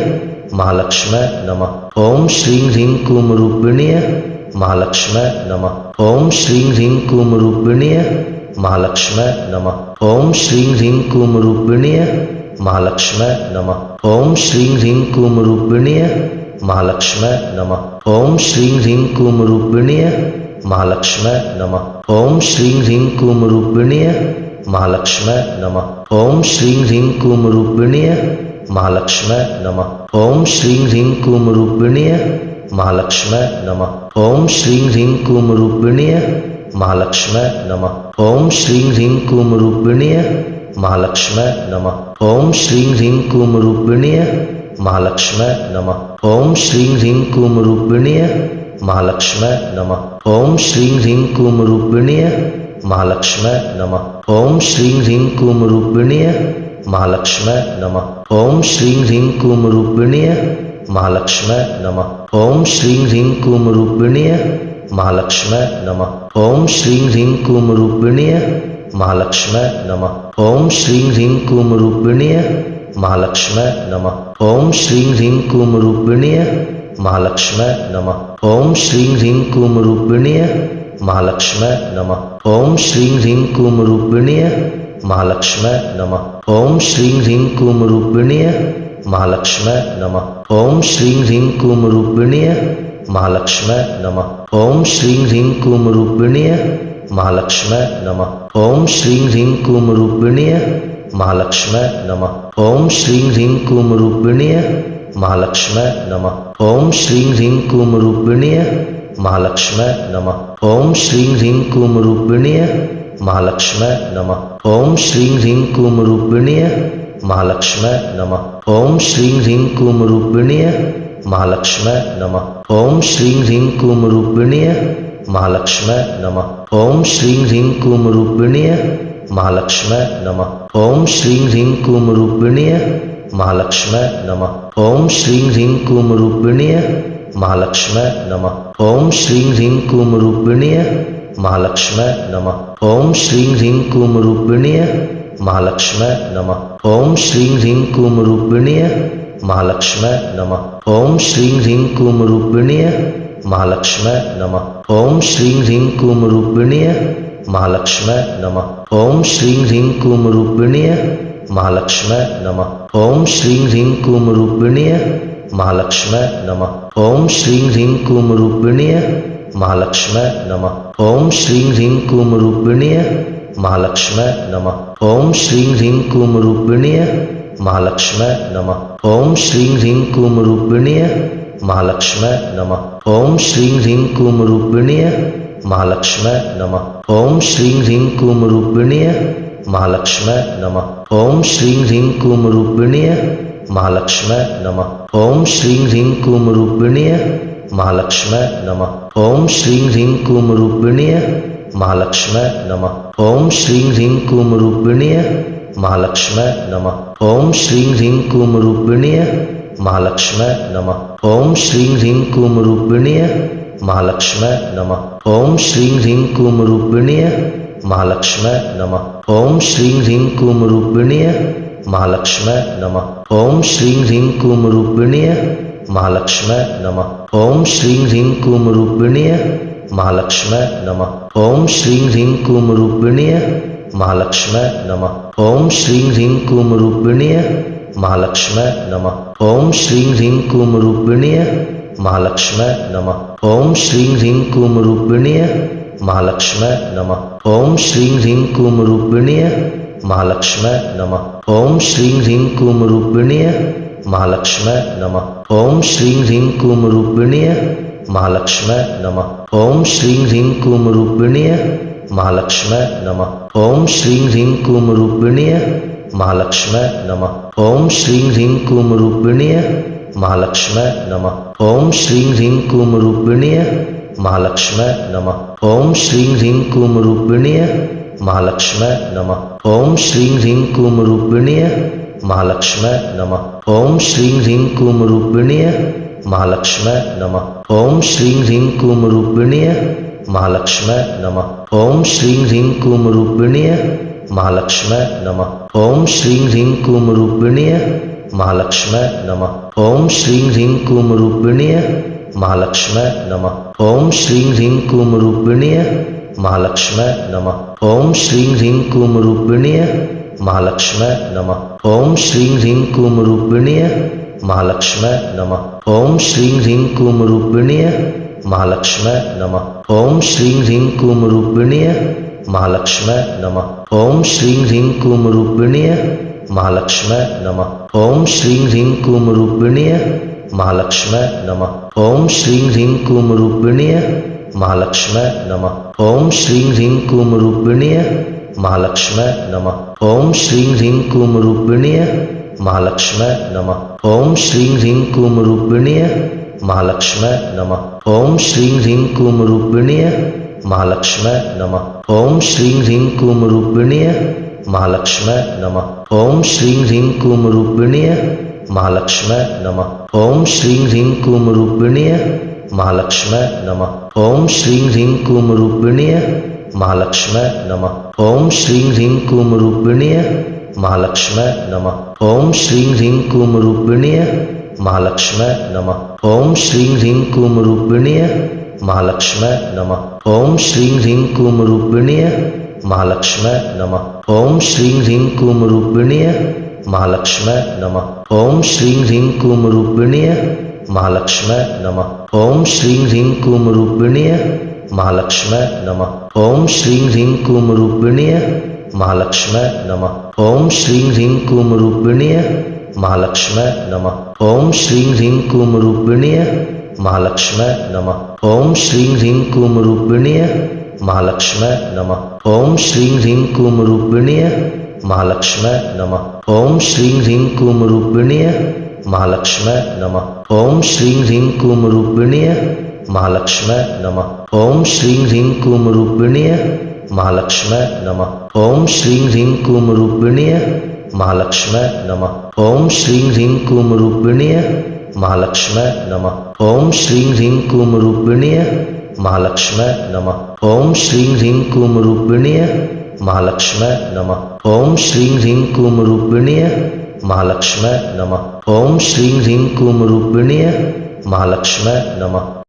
Speaker 2: महालक्ष्म्यै नमः। ओम श्रीं ह्रीं क्लीं रूपिण्यै महालक्ष्म्यै नमः। ओम श्रीं ह्रीं क्लीं रूपिण्यै महालक्ष्म्यै नमः। ओम श्रीं ह्रीं क्लीं रूपिण्यै महालक्ष्म्यै नमः। ओम श्रीं ह्रीं क्लीं रूपिण्यै महालक्ष्म्यै नमः। ओम श्रीं ह्रीं क्लीं रूपिण्यै महालक्ष्म्यै नमः। ओम श्रीं ह्रीं क्लीं रूपिण्यै महालक्ष्म्यै नमः। ओम श्रीं ह्रीं क्लीं रूपिण्यै महालक्ष्म्यै नमः। ओम श्रीं ह्रीं क्लीं रूपिण्यै महालक्ष्म्यै नमः। ओम श्रीं ह्रीं क्लीं रूपिण्यै महालक्ष्म्यै नमः। ओम श्रीं ह्रीं क्लीं रूपिण्यै महालक्ष्म्यै नमः। ओम श्रीं ह्रीं क्लीं रूपिण्यै महालक्ष्म्यै नमः। ओम श्रीं ह्रीं क्लीं रूपिण्यै महालक्ष्म्यै नमः। ओम श्रीं ह्रीं क्लीं रूपिण्यै महालक्ष्म्यै नमः। ओम श्रीं ह्रीं क्लीं रूपिण्यै महालक्ष्म्यै नमः। ओम श्रीं ह्रीं क्लीं रूपिण्यै महालक्ष्म्यै नमः। ओम श्रीं ह्रीं क्लीं रूपिण्यै महालक्ष्म्यै नमः। ओम श्रीं ह्रीं क्लीं रूपिण्यै महालक्ष्म्यै नमः। ओम श्रीं ह्रीं क्लीं रूपिण्यै महालक्ष्म्यै नमः। ओम श्रीं ह्रीं क्लीं रूपिण्यै महालक्ष्म्यै नमः। ओम श्रीं ह्रीं क्लीं रूपिण्यै महालक्ष्म्यै नमः। ओम श्रीं ह्रीं क्लीं रूपिण्यै महालक्ष्म्यै नमः। ओम श्रीं ह्रीं क्लीं रूपिण्यै महालक्ष्म्यै नमः। ओम श्रीं ह्रीं क्लीं रूपिण्यै महालक्ष्म्यै नमः। ओम श्रीं ह्रीं क्लीं रूपिण्यै महालक्ष्म्यै नमः। ओम श्रीं ह्रीं क्लीं रूपिण्यै महालक्ष्म्यै नमः। ओम श्रीं ह्रीं क्लीं रूपिण्यै महालक्ष्म्यै नमः। ओम श्रीं ह्रीं क्लीं रूपिण्यै महालक्ष्म्यै नमः। ओम श्रीं ह्रीं क्लीं रूपिण्यै महालक्ष्म्यै नमः। ओम श्रीं ह्रीं क्लीं रूपिण्यै महालक्ष्म्यै नमः। ओम श्रीं ह्रीं क्लीं रूपिण्यै महालक्ष्म्यै नमः। ओम श्रीं ह्रीं क्लीं रूपिण्यै महालक्ष्म्यै नमः। ओम श्रीं ह्रीं क्लीं रूपिण्यै महालक्ष्म्यै नमः। ओम श्रीं ह्रीं क्लीं रूपिण्यै महालक्ष्म्यै नमः। ओम श्रीं ह्रीं क्लीं रूपिण्यै महालक्ष्म्यै नमः। ओम श्रीं ह्रीं क्लीं रूपिण्यै महालक्ष्म्यै नमः। ओम श्रीं ह्रीं क्लीं रूपिण्यै महालक्ष्म्यै नमः। ओम श्रीं ह्रीं क्लीं रूपिण्यै महालक्ष्म्यै नमः। ओम श्रीं ह्रीं क्लीं रूपिण्यै महालक्ष्म्यै नमः। ओम श्रीं ह्रीं क्लीं रूपिण्यै महालक्ष्म्यै नमः। ओम श्रीं ह्रीं क्लीं रूपिण्यै महालक्ष्म्यै नमः। ओम श्रीं ह्रीं क्लीं रूपिण्यै महालक्ष्म्यै नमः। ओम श्रीं ह्रीं क्लीं रूपिण्यै महालक्ष्म्यै नमः। ओम श्रीं ह्रीं क्लीं रूपिण्यै महालक्ष्म्यै नमः। ओम श्रीं ह्रीं क्लीं रूपिण्यै महालक्ष्म्यै नमः। ओम श्रीं ह्रीं क्लीं रूपिण्यै महालक्ष्म्यै नमः। ओम श्रीं ह्रीं क्लीं रूपिण्यै महालक्ष्म्यै नमः। ओम श्रीं ह्रीं क्लीं रूपिण्यै महालक्ष्म्यै नमः। ओम श्रीं ह्रीं क्लीं रूपिण्यै महालक्ष्म्यै नमः। ओम श्रीं ह्रीं क्लीं रूपिण्यै महालक्ष्म्यै नमः। ओम श्रीं ह्रीं क्लीं रूपिण्यै महालक्ष्म्यै नमः। ओम श्रीं ह्रीं क्लीं रूपिण्यै महालक्ष्म्यै नमः। ओम श्रीं ह्रीं क्लीं रूपिण्यै महालक्ष्म्यै नमः। ओम श्रीं ह्रीं क्लीं रूपिण्यै महालक्ष्म्यै नमः। ओम श्रीं ह्रीं क्लीं रूपिण्यै महालक्ष्म्यै नमः। ओम श्रीं ह्रीं क्लीं रूपिण्यै महालक्ष्म्यै नमः। ओम श्रीं ह्रीं क्लीं रूपिण्यै महालक्ष्म्यै नमः। ओम श्रीं ह्रीं क्लीं रूपिण्यै महालक्ष्म्यै नमः। ओम श्रीं ह्रीं क्लीं रूपिण्यै महालक्ष्म्यै नमः। ओम श्रीं ह्रीं क्लीं रूपिण्यै महालक्ष्म्यै नमः। ओम श्रीं ह्रीं क्लीं रूपिण्यै महालक्ष्म्यै नमः। ओम श्रीं ह्रीं क्लीं रूपिण्यै महालक्ष्म्यै नमः। ओम श्रीं ह्रीं क्लीं रूपिण्यै महालक्ष्म्यै नमः। ओम श्रीं ह्रीं क्लीं रूपिण्यै महालक्ष्म्यै नमः। ओम श्रीं ह्रीं क्लीं रूपिण्यै महालक्ष्म्यै नमः। ओम श्रीं ह्रीं क्लीं रूपिण्यै महालक्ष्म्यै नमः। ओम श्रीं ह्रीं क्लीं रूपिण्यै महालक्ष्म्यै नमः। ओम श्रीं ह्रीं क्लीं रूपिण्यै महालक्ष्म्यै नमः। ओम श्रीं ह्रीं क्लीं रूपिण्यै महालक्ष्म्यै नमः। ओम श्रीं ह्रीं क्लीं रूपिण्यै महालक्ष्म्यै नमः। ओम श्रीं ह्रीं क्लीं रूपिण्यै महालक्ष्म्यै नमः। ओम श्रीं ह्रीं क्लीं रूपिण्यै महालक्ष्म्यै नमः। ओम श्रीं ह्रीं क्लीं रूपिण्यै महालक्ष्म्यै नमः। ओम श्रीं ह्रीं क्लीं रूपिण्यै महालक्ष्म्यै नमः। ओम श्रीं ह्रीं क्लीं रूपिण्यै महालक्ष्म्यै नमः। ओम श्रीं ह्रीं क्लीं रूपिण्यै महालक्ष्म्यै नमः। ओम श्रीं ह्रीं क्लीं रूपिण्यै महालक्ष्म्यै नमः। ओम श्रीं ह्रीं क्लीं रूपिण्यै महालक्ष्म्यै नमः। ओम श्रीं ह्रीं क्लीं रूपिण्यै महालक्ष्म्यै नमः। ओम श्रीं ह्रीं क्लीं रूपिण्यै महालक्ष्म्यै नमः। ओम श्रीं ह्रीं क्लीं रूपिण्यै महालक्ष्म्यै नमः। ओम श्रीं ह्रीं क्लीं रूपिण्यै महालक्ष्म्यै नमः। ओम श्रीं ह्रीं क्लीं रूपिण्यै महालक्ष्म्यै नमः। ओम श्रीं ह्रीं क्लीं रूपिण्यै महालक्ष्म्यै नमः। ओम श्रीं ह्रीं क्लीं रूपिण्यै महालक्ष्म्यै नमः। ओम श्रीं ह्रीं क्लीं रूपिण्यै महालक्ष्म्यै नमः। ओम श्रीं ह्रीं क्लीं रूपिण्यै महालक्ष्म्यै नमः। ओम श्रीं ह्रीं क्लीं रूपिण्यै महालक्ष्म्यै नमः। ओम श्रीं ह्रीं क्लीं रूपिण्यै महालक्ष्म्यै नमः। ओम श्रीं ह्रीं क्लीं रूपिण्यै महालक्ष्म्यै नमः। ओम श्रीं ह्रीं क्लीं रूपिण्यै महालक्ष्म्यै नमः। ओम श्रीं ह्रीं क्लीं रूपिण्यै महालक्ष्म्यै नमः। ओम श्रीं ह्रीं क्लीं रूपिण्यै महालक्ष्म्यै नमः। ओम श्रीं ह्रीं क्लीं रूपिण्यै महालक्ष्म्यै नमः। ओम श्रीं ह्रीं क्लीं रूपिण्यै महालक्ष्म्यै नमः। ओम श्रीं ह्रीं क्लीं रूपिण्यै महालक्ष्म्यै नमः। ओम श्रीं ह्रीं क्लीं रूपिण्यै महालक्ष्म्यै नमः। ओम श्रीं ह्रीं क्लीं रूपिण्यै महालक्ष्म्यै नमः। ओम श्रीं ह्रीं क्लीं रूपिण्यै महालक्ष्म्यै नमः। ओम श्रीं ह्रीं क्लीं रूपिण्यै महालक्ष्म्यै नमः। ओम श्रीं ह्रीं क्लीं रूपिण्यै महालक्ष्म्यै नमः। ओम श्रीं ह्रीं क्लीं रूपिण्यै महालक्ष्म्यै नमः। ओम श्रीं ह्रीं क्लीं रूपिण्यै महालक्ष्म्यै नमः। ओम श्रीं ह्रीं क्लीं रूपिण्यै महालक्ष्म्यै नमः। ओम श्रीं ह्रीं क्लीं रूपिण्यै महालक्ष्म्यै नमः। ओम श्रीं ह्रीं क्लीं रूपिण्यै महालक्ष्म्यै नमः। ओम श्रीं ह्रीं क्लीं रूपिण्यै महालक्ष्म्यै नमः। ओम श्रीं ह्रीं क्लीं रूपिण्यै महालक्ष्म्यै नमः। ओम श्रीं ह्रीं क्लीं रूपिण्यै महालक्ष्म्यै नमः। ओम श्रीं ह्रीं क्लीं रूपिण्यै महालक्ष्म्यै नमः। ओम श्रीं ह्रीं क्लीं रूपिण्यै महालक्ष्म्यै नमः। ओम श्रीं ह्रीं क्लीं रूपिण्यै महालक्ष्म्यै नमः। ओम श्रीं ह्रीं क्लीं रूपिण्यै महालक्ष्म्यै नमः।